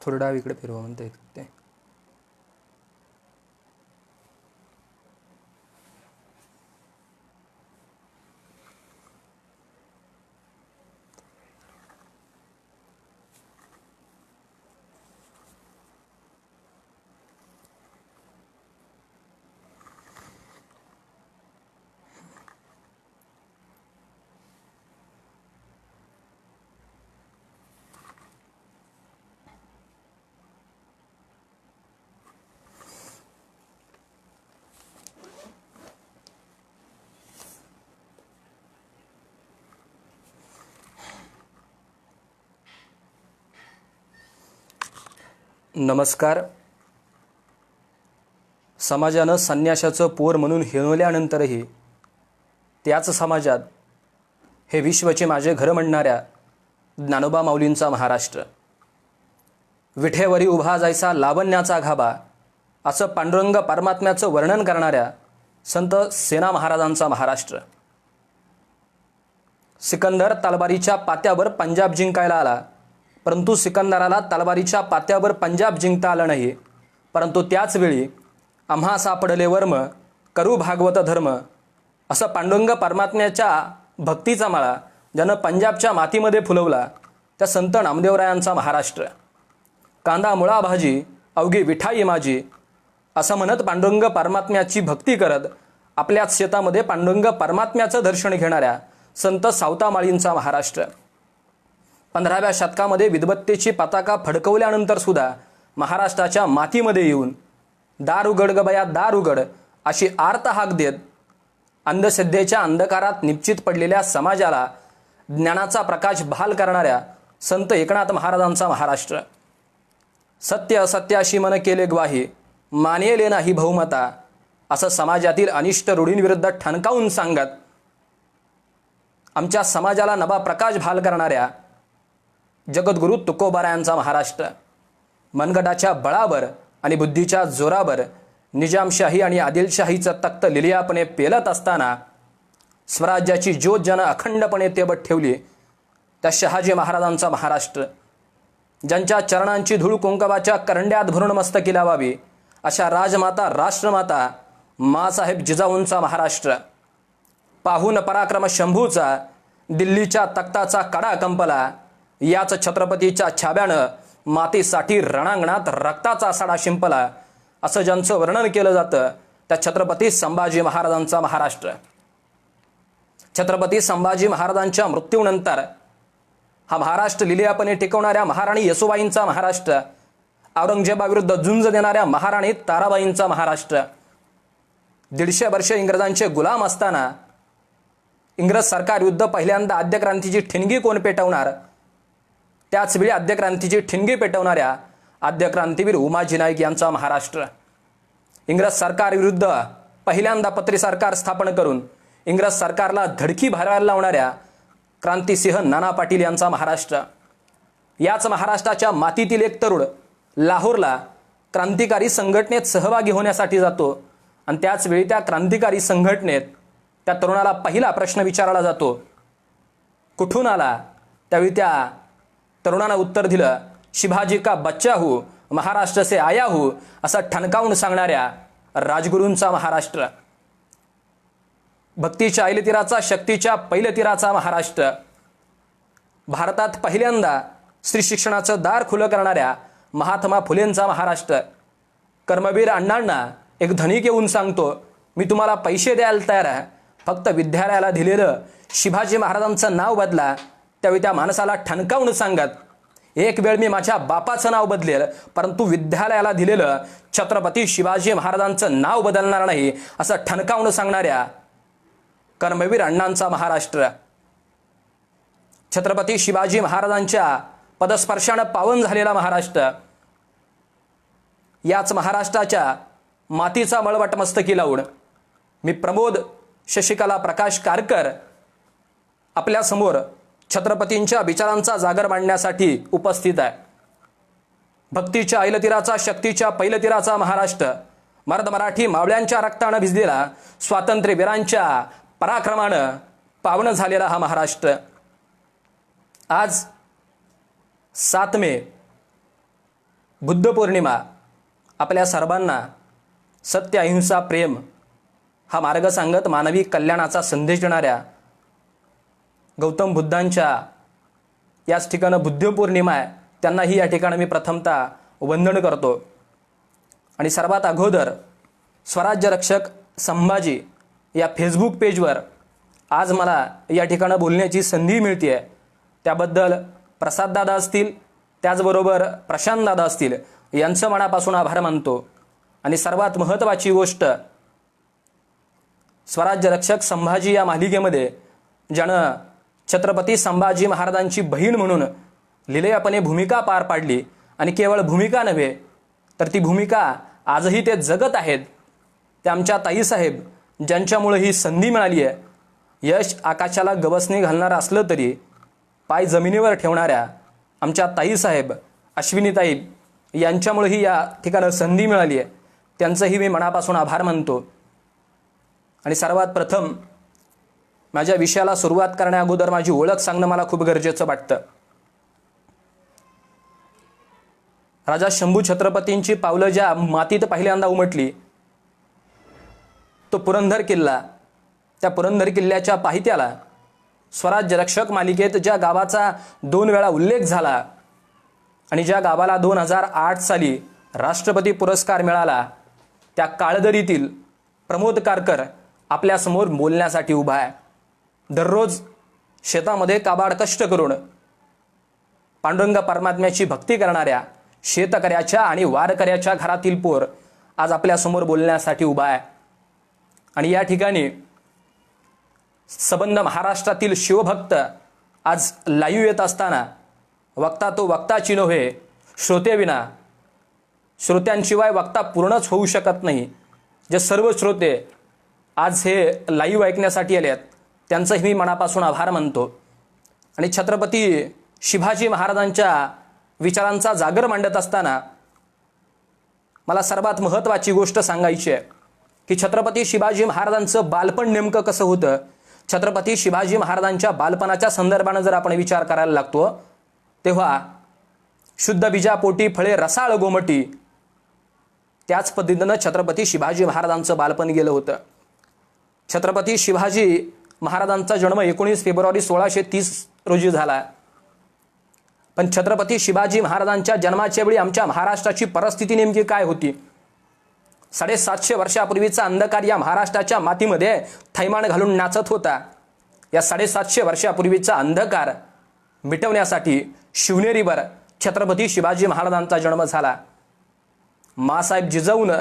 थोडं डाव इकडे फिरवा म्हणते ते. नमस्कार. समाजानं संन्याशाचं पोर म्हणून हिणवल्यानंतरही त्याच समाजात हे विश्वचे माझे घर म्हणणाऱ्या ज्ञानोबा माऊलींचा महाराष्ट्र, विठेवरी उभा जायचा लावण्याचा घाबा असं पांडुरंग परमात्म्याचं वर्णन करणाऱ्या संत सेना महाराजांचा महाराष्ट्र, सिकंदर तलवारीच्या पात्यावर पंजाब जिंकायला आला, परंतु सिकंदराला तलवारीच्या पात्यावर पंजाब जिंकता आलं नाही. परंतु त्याच वेळी आम्हा सापडले वर्म करू भागवत धर्म असं पांडुरंग परमात्म्याच्या भक्तीचा माळा ज्यानं पंजाबच्या मातीमध्ये फुलवला त्या संत नामदेवरायांचा महाराष्ट्र, कांदा मुळा भाजी अवघी विठाई माझी असं म्हणत पांडुरंग परमात्म्याची भक्ती करत आपल्याच शेतामध्ये पांडुरंग परमात्म्याचं दर्शन घेणाऱ्या संत सावतामाळींचा महाराष्ट्र, 15व्या शतकामध्ये विद्वत्तेची पताका फडकवल्यानंतर सुद्धा महाराष्ट्राच्या मातीमध्ये येऊन दार उघड गबया दार उघड अशी आर्त हाक देत अंधश्रद्धेच्या अंधकारात निश्चित पडलेल्या समाजाला ज्ञानाचा प्रकाश बहाल करणाऱ्या संत एकनाथ महाराजांचा महाराष्ट्र, सत्य असत्याशी मन केले ग्वाही मानेले नाही बहुमता असं समाजातील अनिष्ट रूढींविरुद्ध ठणकावून सांगत आमच्या समाजाला नवा प्रकाश बहाल करणाऱ्या जगद्गुरु तुकोबारायांचा महाराष्ट्र, मनगटाच्या बळावर आणि बुद्धीच्या जोरावर निजामशाही आणि आदिलशाहीचं तख्त लिलियापणे पेलत असताना स्वराज्याची ज्योत ज्यानं अखंडपणे तेवत ठेवली त्या शहाजी महाराजांचा महाराष्ट्र, ज्यांच्या चरणांची धूळ कुंकवाच्या करंड्यात भरून मस्तकी लावावी अशा राजमाता राष्ट्रमाता मासाहेब जिजाऊंचा महाराष्ट्र, पाहून पराक्रम शंभूचा दिल्लीच्या तख्ताचा कडा कंपला, याच छत्रपतीच्या छाब्यानं मातीसाठी रणांगणात रक्ताचा सडा शिंपला असं ज्यांचं वर्णन केलं जातं त्या छत्रपती संभाजी महाराजांचा महाराष्ट्र, छत्रपती संभाजी महाराजांच्या मृत्यूनंतर हा महाराष्ट्र लिलियापणे टिकवणाऱ्या महाराणी येसुबाईंचा महाराष्ट्र, औरंगजेबाविरुद्ध झुंज देणाऱ्या महाराणी ताराबाईंचा महाराष्ट्र, 150 वर्षे इंग्रजांचे गुलाम असताना इंग्रज सरकारविरुद्ध पहिल्यांदा आद्यक्रांतीची ठिणगी कोण पेटवणार, त्याचवेळी आद्यक्रांतीची ठिणगी पेटवणाऱ्या आद्यक्रांतीवीर उमाजी नाईक यांचा महाराष्ट्र, इंग्रज सरकारविरुद्ध पहिल्यांदा पत्री सरकार स्थापन करून इंग्रज सरकारला धडकी भरायला लावणाऱ्या क्रांतिसिंह नाना पाटील यांचा महाराष्ट्र, याच महाराष्ट्राच्या मातीतील एक तरुण लाहोरला क्रांतिकारी संघटनेत सहभागी होण्यासाठी जातो आणि त्याचवेळी त्या क्रांतिकारी संघटनेत त्या तरुणाला पहिला प्रश्न विचारला जातो, कुठून आला? त्यावेळी त्या तरुणानं उत्तर दिलं, शिवाजी का बच्चा हूं, महाराष्ट्र से आया हूं असं ठणकावून सांगणाऱ्या राजगुरूंचा महाराष्ट्र, भक्तीच्या ऐलतीराचा शक्तीच्या पैलतीराचा महाराष्ट्र, भारतात पहिल्यांदा स्त्री शिक्षणाचं दार खुलं करणाऱ्या महात्मा फुलेंचा महाराष्ट्र, कर्मवीर अण्णांना एक धनिक येऊन सांगतो, मी तुम्हाला पैसे द्यायला तयार आहे, फक्त विद्यालयाला दिलेलं शिवाजी महाराजांचं नाव बदला. त्यावेळी त्या माणसाला ठणकावून सांगत एक वेळ मी माझ्या बापाचं नाव बदलेल, परंतु विद्यालयाला दिलेलं छत्रपती शिवाजी महाराजांचं नाव बदलणार नाही, असं ठणकावून सांगणाऱ्या कर्मवीर अण्णांचा महाराष्ट्र, छत्रपती शिवाजी महाराजांच्या पदस्पर्शानं पावन झालेला महाराष्ट्र, याच महाराष्ट्राच्या मातीचा मळवट मस्तकी लावून मी प्रमोद शशिकला प्रकाश कारकर आपल्या समोर छत्रपतींच्या विचारांचा जागर मांडण्यासाठी उपस्थित आहे. भक्तीच्या ऐलतीराचा, शक्तीच्या पैलतीराचा महाराष्ट्र, मर्द मराठी मावळ्यांच्या रक्तानं भिजलेला, स्वातंत्र्यवीरांच्या पराक्रमानं पावन झालेला हा महाराष्ट्र. आज 7 मे बुद्ध पौर्णिमा आपल्या सर्वांना सत्य, अहिंसा, प्रेम हा मार्ग सांगत मानवी कल्याणाचा संदेश देणाऱ्या गौतम बुद्धांच्या याच ठिकाणी बुद्ध पौर्णिमा आहे, त्यांनाही या ठिकाणी मी प्रथमतः वंदन करतो. आणि सर्वात अगोदर स्वराज्य रक्षक संभाजी या फेसबुक पेजवर आज मला या ठिकाणी बोलण्याची संधी मिळते, त्याबद्दल प्रसाददादा असतील, त्याचबरोबर प्रशांतदादा असतील, यांचं मनापासून आभार मानतो. आणि सर्वात महत्त्वाची गोष्ट, स्वराज्य रक्षक संभाजी या मालिकेमध्ये ज्यानं छत्रपती संभाजी महाराजांची बहीण म्हणून लिलयापणे भूमिका पार पाडली, आणि केवळ भूमिका नव्हे तर ती भूमिका आजही ते जगत आहेत, ते आमच्या ताईसाहेब, ज्यांच्यामुळे ही संधी मिळाली आहे. यश आकाशाला गवसणी घालणारं असलं तरी पाय जमिनीवर ठेवणाऱ्या आमच्या ताईसाहेब अश्विनीताई यांच्यामुळेही या ठिकाणी संधी मिळाली आहे, त्यांचंही मी मनापासून आभार मानतो. आणि सर्वात प्रथम माझ्या विषयाला सुरुवात करण्या अगोदर माझी ओळख सांगणं मला खूप गरजेचं वाटतं. राजा शंभू छत्रपतींची पावलं ज्या मातीत पहिल्यांदा उमटली तो पुरंदर किल्ला, त्या पुरंदर किल्ल्याच्या पाहित्याला स्वराज्य रक्षक मालिकेत ज्या गावाचा 2 वेळा उल्लेख झाला आणि ज्या गावाला 2008 साली राष्ट्रपती पुरस्कार मिळाला, त्या काळदरीतील प्रमोद कारकर आपल्यासमोर बोलण्यासाठी उभा आहे. दररोज शेतामध्ये काबाड कष्ट करून पांडुरंग परमात्म्याची भक्ती करणाऱ्या शेतकऱ्याच्या आणि वारकऱ्याच्या घरातील पोर आज आपल्यासमोर बोलण्यासाठी उभा आहे. आणि या ठिकाणी संबंध महाराष्ट्रातील शिवभक्त आज लाईव्ह येत असताना वक्ता तो वक्ताची नव्हे, श्रोतेविना, श्रोत्यांशिवाय वक्ता पूर्णच होऊ शकत नाही. जे सर्व श्रोते आज हे लाईव्ह ऐकण्यासाठी आले आहेत त्यांचंही मी मनापासून आभार मानतो. आणि छत्रपती शिवाजी महाराजांच्या विचारांचा जागर मांडत असताना मला सर्वात महत्त्वाची गोष्ट सांगायची आहे की छत्रपती शिवाजी महाराजांचं बालपण नेमकं कसं होतं. छत्रपती शिवाजी महाराजांच्या बालपणाच्या संदर्भानं जर आपण विचार करायला लागतो तेव्हा शुद्ध बीजापोटी फळे रसाळ गोमटी, त्याच पद्धतीनं छत्रपती शिवाजी महाराजांचं बालपण गेलं होतं. छत्रपती शिवाजी महाराजांचा जन्म 19 फेब्रुवारी 1630 रोजी झाला. पण छत्रपती शिवाजी महाराजांच्या जन्माच्या वेळी आमच्या महाराष्ट्राची परिस्थिती नेमकी काय होती? 750 वर्षापूर्वीचा अंधकार या महाराष्ट्राच्या मातीमध्ये थैमान घालून नाचत होता. या 750 वर्षापूर्वीचा अंधकार मिटवण्यासाठी शिवनेरीवर छत्रपती शिवाजी महाराजांचा जन्म झाला. मासाहेब जिजाऊन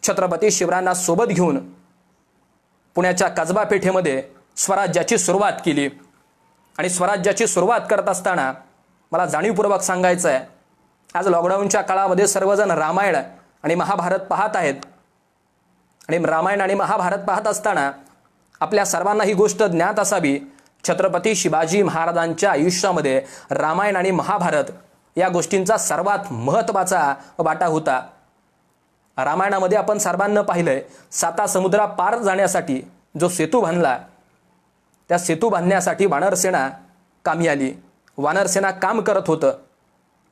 छत्रपती शिवरायांना सोबत घेऊन पुण्याच्या कसबा पेठेमध्ये स्वराज्याची सुरुवात केली. आणि स्वराज्याची सुरुवात करत असताना मला जाणीवपूर्वक सांगायचं आहे, आज लॉकडाऊनच्या काळामध्ये सर्वजण रामायण आणि महाभारत पाहत आहेत. आणि रामायण आणि महाभारत पाहत असताना आपल्या सर्वांना ही गोष्ट ज्ञात असावी, छत्रपती शिवाजी महाराजांच्या आयुष्यामध्ये रामायण आणि महाभारत या गोष्टींचा सर्वात महत्त्वाचा वाटा होता. रामायणामध्ये आपण सर्वांना पाहिलंय, 7 समुद्रा पार जाण्यासाठी जो सेतू बांधला, त्या सेतू बांधण्यासाठी वानरसेना कामी आली. वानरसेना काम करत होतं.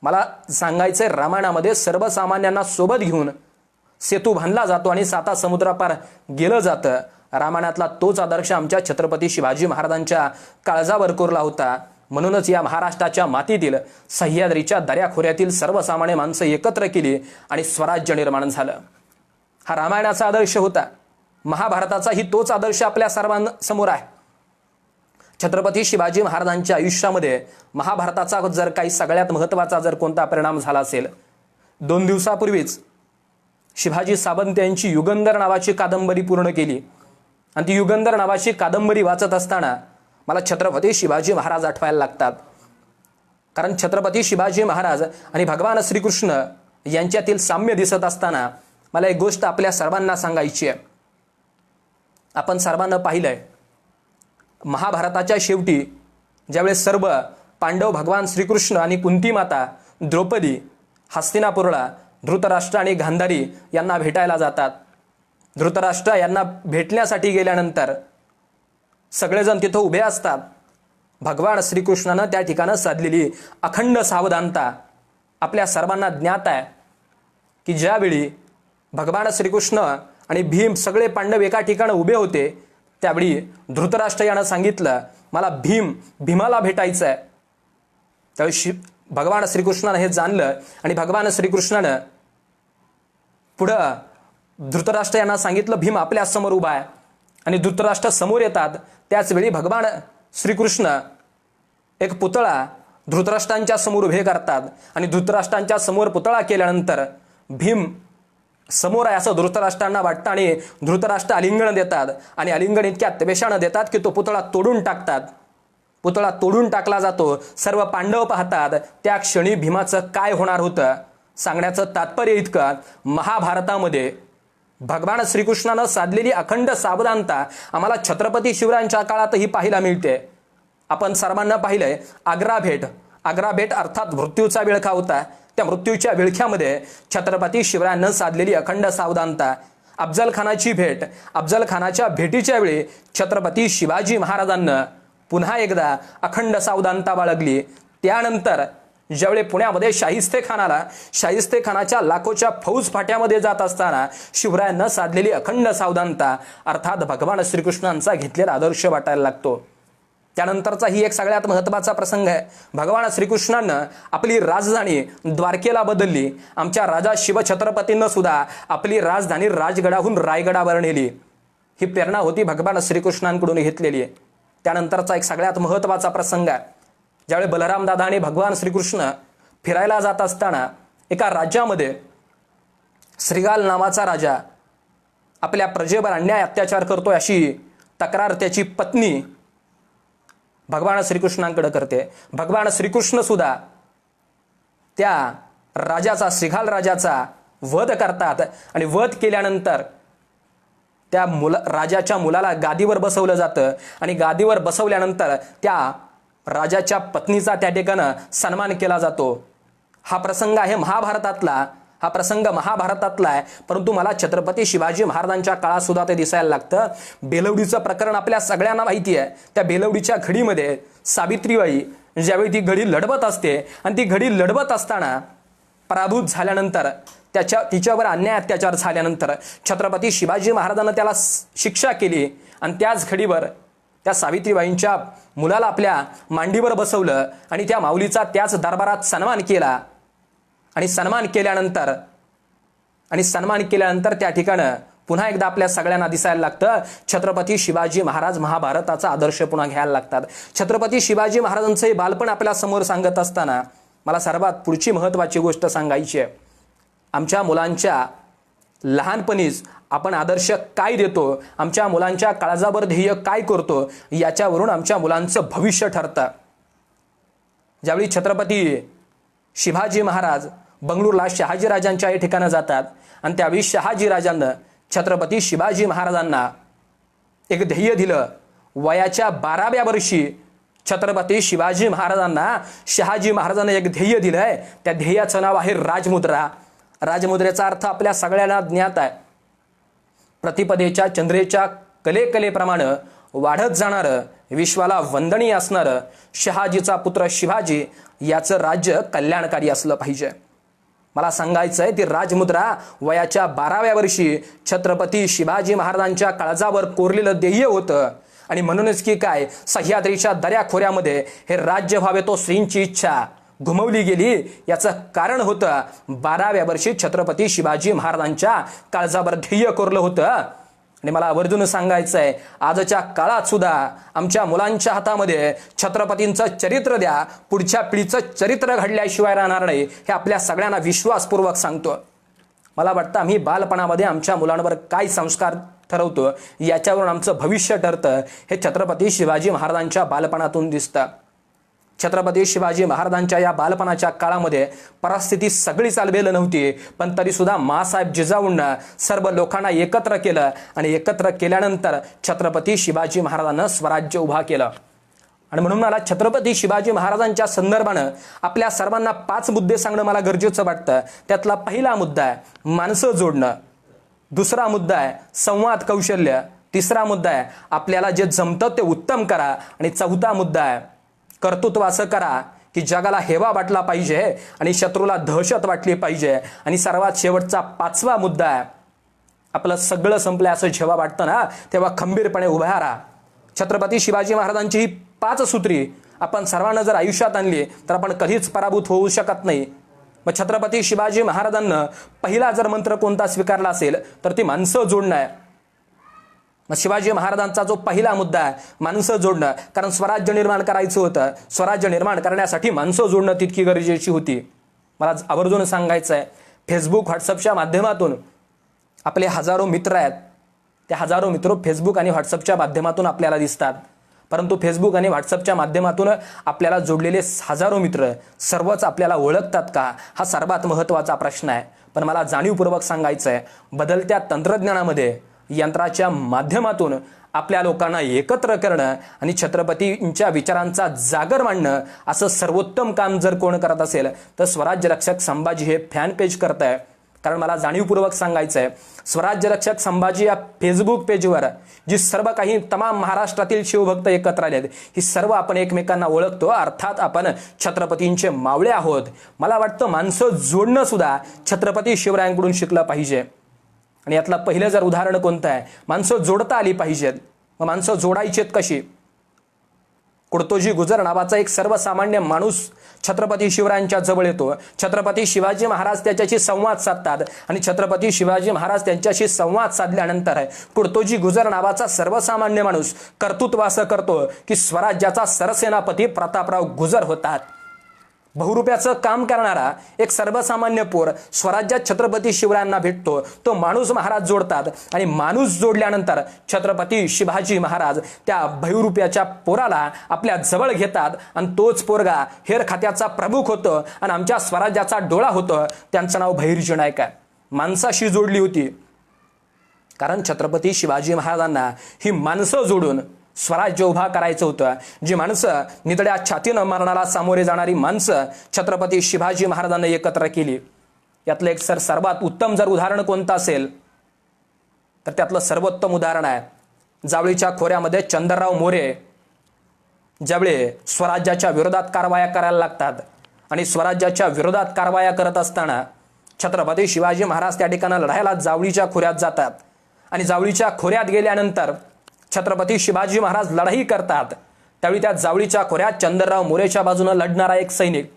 मला सांगायचंय, रामायणामध्ये सर्वसामान्यांना सोबत घेऊन सेतू बांधला जातो आणि 7 समुद्रापार गेलं जातं. रामायणातला तोच आदर्श आमच्या छत्रपती शिवाजी महाराजांच्या काळजावर कोरला होता. म्हणूनच या महाराष्ट्राच्या मातीतील सह्याद्रीच्या दऱ्याखोऱ्यातील सर्वसामान्य माणसं एकत्र केली आणि स्वराज्य निर्माण झालं. हा रामायणाचा आदर्श होता. महाभारताचाही तोच आदर्श आपल्या सर्वांसमोर आहे. छत्रपती शिवाजी महाराजांच्या आयुष्यामध्ये महाभारताचा जर काही सगळ्यात महत्त्वाचा जर कोणता परिणाम झाला असेल, 2 दिवसापूर्वीच शिवाजी सावंत यांची युगंधर नावाची कादंबरी पूर्ण केली आणि ती युगंधर नावाची कादंबरी वाचत असताना मला छत्रपती शिवाजी महाराज आठवायला लागतात. कारण छत्रपती शिवाजी महाराज आणि भगवान श्रीकृष्ण यांच्यातील साम्य दिसत असताना मला एक गोष्ट आपल्या सर्वांना सांगायची आहे. आपण सर्वांना पाहिलंय, महाभारताच्या शेवटी ज्यावेळेस सर्व पांडव, भगवान श्रीकृष्ण आणि कुंती माता द्रौपदी हस्तिनापूरला धृतराष्ट्र आणि गांधारी यांना भेटायला जातात. धृतराष्ट्र यांना भेटण्यासाठी गेल्यानंतर सगळेजण तिथं उभे असतात. भगवान श्रीकृष्णानं त्या ठिकाणी साधलेली अखंड सावधानता आपल्या सर्वांना ज्ञात आहे की ज्यावेळी भगवान श्रीकृष्ण आणि भीम सगळे पांडव एका ठिकाणी उभे होते, त्यावेळी धृतराष्ट्र यानं सांगितलं, मला भीमाला भेटायचं आहे. त्यावेळी भगवान श्रीकृष्णानं हे जाणलं आणि भगवान श्रीकृष्णानं पुढं धृतराष्ट्र यांना सांगितलं, भीम आपल्या समोर उभा आहे. आणि धृतराष्ट्र समोर येतात. त्याच वेळी भगवान श्रीकृष्ण एक पुतळा धृतराष्ट्रांच्या समोर उभे करतात आणि धृतराष्ट्रांच्या समोर पुतळा केल्यानंतर भीम समोर आहे असं धृतराष्ट्रांना वाटतं आणि धृतराष्ट्र आलिंगन देतात आणि आलिंगन इतक्या त्वेषानं देतात की तो पुतळा तोडून टाकतात. पुतळा तोडून टाकला जातो. सर्व पांडव पाहतात. त्या क्षणी भीमाचं काय होणार होतं सांगण्याचं तात्पर्य इतकं, महाभारतामध्ये भगवान श्रीकृष्णानं साधलेली अखंड सावधानता आम्हाला छत्रपती शिवरायांच्या काळातही पाहायला मिळते. आपण सर्वांना पाहिलंय, आग्रा भेट अर्थात मृत्यूचा विळखा होता. त्या मृत्यूच्या विळख्यामध्ये छत्रपती शिवरायांनं साधलेली अखंड सावधानता. अफजल खानाच्या भेटीच्या वेळी छत्रपती शिवाजी महाराजांना पुन्हा एकदा अखंड सावधानता बाळगली. त्यानंतर ज्यावेळी पुण्यामध्ये शाहिस्ते खानाच्या लाखोच्या फौज फाट्यामध्ये जात असताना शिवरायांना साधलेली अखंड सावधानता अर्थात भगवान श्रीकृष्णांचा घेतलेला आदर्श वाटायला लागतो. त्यानंतरचा ही एक सगळ्यात महत्त्वाचा प्रसंग आहे. भगवान श्रीकृष्णानं आपली राजधानी द्वारकेला बदलली. आमच्या राजा शिवछत्रपतींनं सुद्धा आपली राजधानी राजगडाहून रायगडावर नेली. ही प्रेरणा होती भगवान श्रीकृष्णांकडून घेतलेली. त्यानंतरचा एक सगळ्यात महत्त्वाचा प्रसंग आहे. ज्यावेळी बलराम दादा आणि भगवान श्रीकृष्ण फिरायला जात असताना एका राज्यामध्ये श्रीगाल नावाचा राजा आपल्या प्रजेवर अन्याय अत्याचार करतोय अशी तक्रार त्याची पत्नी भगवान श्रीकृष्णांकडे करते. भगवान श्रीकृष्ण सुद्धा त्या राजाचा, श्रीगाल राजाचा वध करतात आणि वध केल्यानंतर त्या राजाच्या मुलाला गादीवर बसवलं जातं आणि गादीवर बसवल्यानंतर त्या राजाच्या पत्नीचा त्या ठिकाणी सन्मान केला जातो. हा प्रसंग आहे महाभारतातला. हा प्रसंग महाभारतातला आहे, परंतु मला छत्रपती शिवाजी महाराजांच्या काळात सुद्धा ते दिसायला लागतं. बेलवडीचं प्रकरण आपल्या सगळ्यांना माहिती आहे. त्या बेलवडीच्या घडीमध्ये सावित्रीबाई ज्यावेळी ती घडी लढवत असते आणि ती घडी लढवत असताना पराभूत झाल्यानंतर तिच्यावर अन्याय अत्याचार झाल्यानंतर छत्रपती शिवाजी महाराजांना त्याला शिक्षा केली आणि त्याच घडीवर त्या सावित्रीबाईंच्या मुलाला आपल्या मांडीवर बसवलं आणि त्या माऊलीचा त्याच दरबारात सन्मान केला. आणि सन्मान केल्यानंतर त्या ठिकाणी पुन्हा एकदा आपल्या सगळ्यांना दिसायला लागतं छत्रपती शिवाजी महाराज महाभारताचा आदर्श पुन्हा घ्यायला लागतात. छत्रपती शिवाजी महाराजांचं हे बालपण आपल्या समोर सांगत असताना मला सर्वात पुढची महत्त्वाची गोष्ट सांगायची आहे. आमच्या मुलांच्या लहानपणीच आपण आदर्श काय देतो, आमच्या मुलांच्या काळजावर ध्येय काय करतो, याच्यावरून आमच्या मुलांचं भविष्य ठरतं. ज्यावेळी छत्रपती शिवाजी महाराज बंगळूरला शहाजीराजांच्या या ठिकाणी जातात आणि त्यावेळी शहाजीराजांना छत्रपती शिवाजी महाराजांना एक ध्येय दिलं. वयाच्या 12व्या वर्षी छत्रपती शिवाजी महाराजांना शहाजी महाराजांना एक ध्येय दिलंय. त्या ध्येयाचं नाव आहे राजमुद्रा. राजमुद्रेचा अर्थ आपल्या सगळ्यांना ज्ञात आहे. प्रतिपदेच्या चंद्रेच्या कलेप्रमाणे वाढत जाणारं, विश्वाला वंदनीय असणारं शहाजीचा पुत्र शिवाजी याचं राज्य कल्याणकारी असलं पाहिजे. मला सांगायचं आहे ती राजमुद्रा वयाच्या 12व्या वर्षी छत्रपती शिवाजी महाराजांच्या काळजावर कोरलेलं ध्येय होतं. आणि म्हणूनच की काय, सह्याद्रीच्या दऱ्याखोऱ्यामध्ये हे राज्य व्हावे तो श्रींची इच्छा घुमवली गेली. याचं कारण होतं 12व्या वर्षी छत्रपती शिवाजी महाराजांच्या काळजावर ध्येय कोरलं होतं आणि मला आवर्जून सांगायचं आहे, आजच्या काळात सुद्धा आमच्या मुलांच्या हातामध्ये छत्रपतींचं चरित्र द्या, पुढच्या पिढीचं चरित्र घडल्याशिवाय राहणार नाही, हे आपल्या सगळ्यांना विश्वासपूर्वक सांगतो. मला वाटतं आम्ही बालपणामध्ये आमच्या मुलांवर काय संस्कार ठरवतो याच्यावरून आमचं भविष्य ठरतं, हे छत्रपती शिवाजी महाराजांच्या बालपणातून दिसतं. छत्रपती शिवाजी महाराजांच्या या बालपणाच्या काळामध्ये परिस्थिती सगळी चालवेल नव्हती, पण तरी सुद्धा माँसाहेब जिजाऊंना सर्व लोकांना एकत्र केलं आणि एकत्र केल्यानंतर छत्रपती शिवाजी महाराजांना स्वराज्य उभा केलं. आणि म्हणून मला छत्रपती शिवाजी महाराजांच्या संदर्भानं आपल्या सर्वांना 5 मुद्दे सांगणं मला गरजेचं वाटतं. त्यातला पहिला मुद्दा आहे माणसं जोडणं, दुसरा मुद्दा आहे संवाद कौशल्य, तिसरा मुद्दा आहे आपल्याला जे जमतं ते उत्तम करा, आणि चौथा मुद्दा आहे कर्तृत्व असं करा की जगाला हेवा वाटला पाहिजे आणि शत्रूला दहशत वाटली पाहिजे, आणि सर्वात शेवटचा 5वा मुद्दा आहे आपलं सगळं संपलं असं जेव्हा वाटतं ना तेव्हा खंबीरपणे उभा राहा. छत्रपती शिवाजी महाराजांची ही 5 सूत्री आपण सर्वांना जर आयुष्यात आणली तर आपण कधीच पराभूत होऊ शकत नाही. मग छत्रपती शिवाजी महाराजांना पहिला जर मंत्र कोणता स्वीकारला असेल तर ती माणसं जोडणं आहे. मग शिवाजी महाराजांचा जो पहिला मुद्दा आहे माणसं जोडणं, कारण स्वराज्य निर्माण करायचं होतं, स्वराज्य निर्माण करण्यासाठी माणसं जोडणं तितकी गरजेची होती. मला आवर्जून सांगायचं आहे, फेसबुक व्हॉट्सअपच्या माध्यमातून आपले हजारो मित्र आहेत, ते हजारो मित्र फेसबुक आणि व्हॉट्सअपच्या माध्यमातून आपल्याला दिसतात, परंतु फेसबुक आणि व्हॉट्सअपच्या माध्यमातून आपल्याला जोडलेले हजारो मित्र सर्वच आपल्याला ओळखतात का, हा सर्वात महत्त्वाचा प्रश्न आहे. पण मला जाणीवपूर्वक सांगायचं आहे, बदलत्या तंत्रज्ञानामध्ये यंत्राच्या माध्यमातून आपल्या लोकांना एकत्र करणं आणि छत्रपतींच्या विचारांचा जागर मांडणं असं सर्वोत्तम काम जर कोण करत असेल तर स्वराज्य रक्षक संभाजी हे फॅन पेज करत आहे. कारण मला जाणीवपूर्वक सांगायचं आहे, स्वराज्य रक्षक संभाजी या फेसबुक पेजवर जी सर्व काही तमाम महाराष्ट्रातील शिवभक्त एकत्र आलेत, ही सर्व आपण एकमेकांना ओळखतो, अर्थात आपण छत्रपतींचे मावळे आहोत. मला वाटतं माणसं जोडणं सुद्धा छत्रपती शिवरायांकडून शिकलं पाहिजे. आणि यातलं पहिलं जर उदाहरण कोणतं आहे, माणसं जोडता आली पाहिजेत. मग माणसं जोडायचेत कशी? कुडतोजी गुजर नावाचा एक सर्वसामान्य माणूस छत्रपती शिवरायांच्या जवळ येतो. छत्रपती शिवाजी महाराज त्याच्याशी संवाद साधतात आणि छत्रपती शिवाजी महाराज त्यांच्याशी संवाद साधल्यानंतर कुडतोजी गुजर नावाचा सर्वसामान्य माणूस कर्तृत्व असं करतो की स्वराज्याचा सरसेनापती प्रतापराव गुजर होतात. बहुरुप्याचं काम करणारा एक सर्वसामान्य पोर स्वराज्यात छत्रपती शिवरायांना भेटतो. तो माणूस महाराज जोडतात आणि माणूस जोडल्यानंतर छत्रपती शिवाजी महाराज त्या बहुरुप्याच्या पोराला आपल्या जवळ घेतात आणि तोच पोरगा हेर खात्याचा प्रमुख होतो आणि आमच्या स्वराज्याचा डोळा होतो. त्यांचं नाव भैरजी नाईक आहे. माणसाशी जोडली होती कारण छत्रपती शिवाजी महाराजांना ही माणसं जोडून स्वराज्य उभा करायचं होतं. जी माणसं नितड्या छातीनं मरणाला सामोरे जाणारी माणसं छत्रपती शिवाजी महाराजांना एकत्र केली. यातलं एक सर्वात उत्तम जर उदाहरण कोणतं असेल तर त्यातलं सर्वोत्तम उदाहरण आहे जावळीच्या खोऱ्यामध्ये चंद्रराव मोरे ज्यावेळी स्वराज्याच्या विरोधात कारवाया करायला लागतात आणि स्वराज्याच्या विरोधात कारवाया करत असताना छत्रपती शिवाजी महाराज त्या ठिकाणी लढायला जावळीच्या खोऱ्यात जातात आणि जावळीच्या खोऱ्यात गेल्यानंतर छत्रपती शिवाजी महाराज लढाई करतात. त्यावेळी त्या जावळीच्या खोऱ्यात चंद्रराव मोरेच्या बाजूने लढणारा एक सैनिक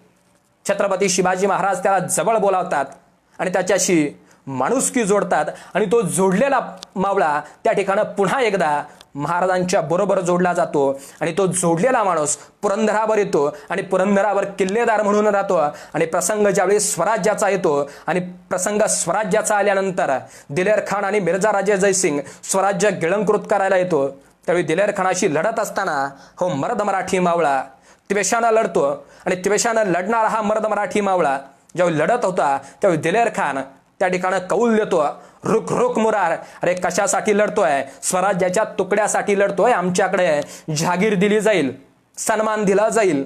छत्रपती शिवाजी महाराज त्याला जवळ बोलावतात आणि त्याच्याशी माणुसकी जोडतात आणि तो जोडलेला मावळा त्या ठिकाणी पुन्हा एकदा महाराजांच्या बरोबर जोडला जातो आणि तो जोडलेला माणूस पुरंदरावर येतो आणि पुरंदरावर किल्लेदार म्हणून राहतो. आणि प्रसंग ज्यावेळी स्वराज्याचा येतो आणि प्रसंग स्वराज्याचा आल्यानंतर दिलेर खान आणि मिर्झा राजे जयसिंग स्वराज्य गिळंकृत करायला येतो. त्यावेळी दिलेर खानाशी लढत असताना हो मर्द मराठी मावळा त्वेषानं लढतो आणि त्वेषानं लढणारा हा मर्द मराठी मावळा ज्यावेळी लढत होता त्यावेळी दिलेर खान त्या ठिकाणी कौल देतो, रुक रुक मुरार, अरे कशासाठी लढतोय? स्वराज्याच्या तुकड्यासाठी लढतोय, आमच्याकडे जहागीर दिली जाईल, सन्मान दिला जाईल.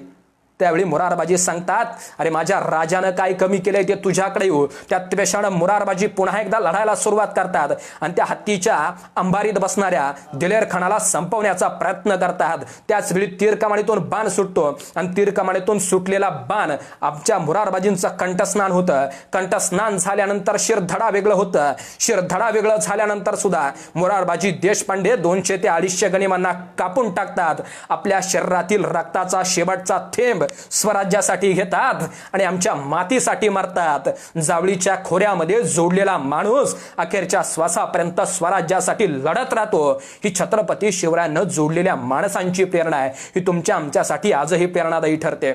त्यावेळी मुरारबाजी सांगतात, अरे माझ्या राजानं काय कमी केलंय ते तुझ्याकडे येऊ. त्या त्वेषानं मुरारबाजी पुन्हा एकदा लढायला सुरुवात करतात आणि त्या हत्तीच्या अंबारीत बसणाऱ्या दिलेर खानाला संपवण्याचा प्रयत्न करतात. त्याचवेळी तीरकमानीतून बाण सुटतो आणि तीरकमानीतून सुटलेला बाण आमच्या मुरारबाजींचं कंठस्नान होतं. कंठस्नान झाल्यानंतर शिरधडा वेगळं होतं. शिरधडा वेगळं झाल्यानंतर सुद्धा मुरारबाजी देशपांडे 200 ते 250 गनिमांना कापून टाकतात. आपल्या शरीरातील रक्ताचा शेवटचा थेंब स्वराज्यासाठी घेतात आणि आमच्या मातीसाठी मरतात. जावळीच्या खोऱ्यामध्ये जोडलेला माणूस अखेरच्या श्वासापर्यंत स्वराज्यासाठी लढत राहतो. ही छत्रपती शिवरायांना जोडलेल्या माणसांची प्रेरणा आहे. ही तुमच्या आमच्यासाठी आजही प्रेरणादायी ठरते.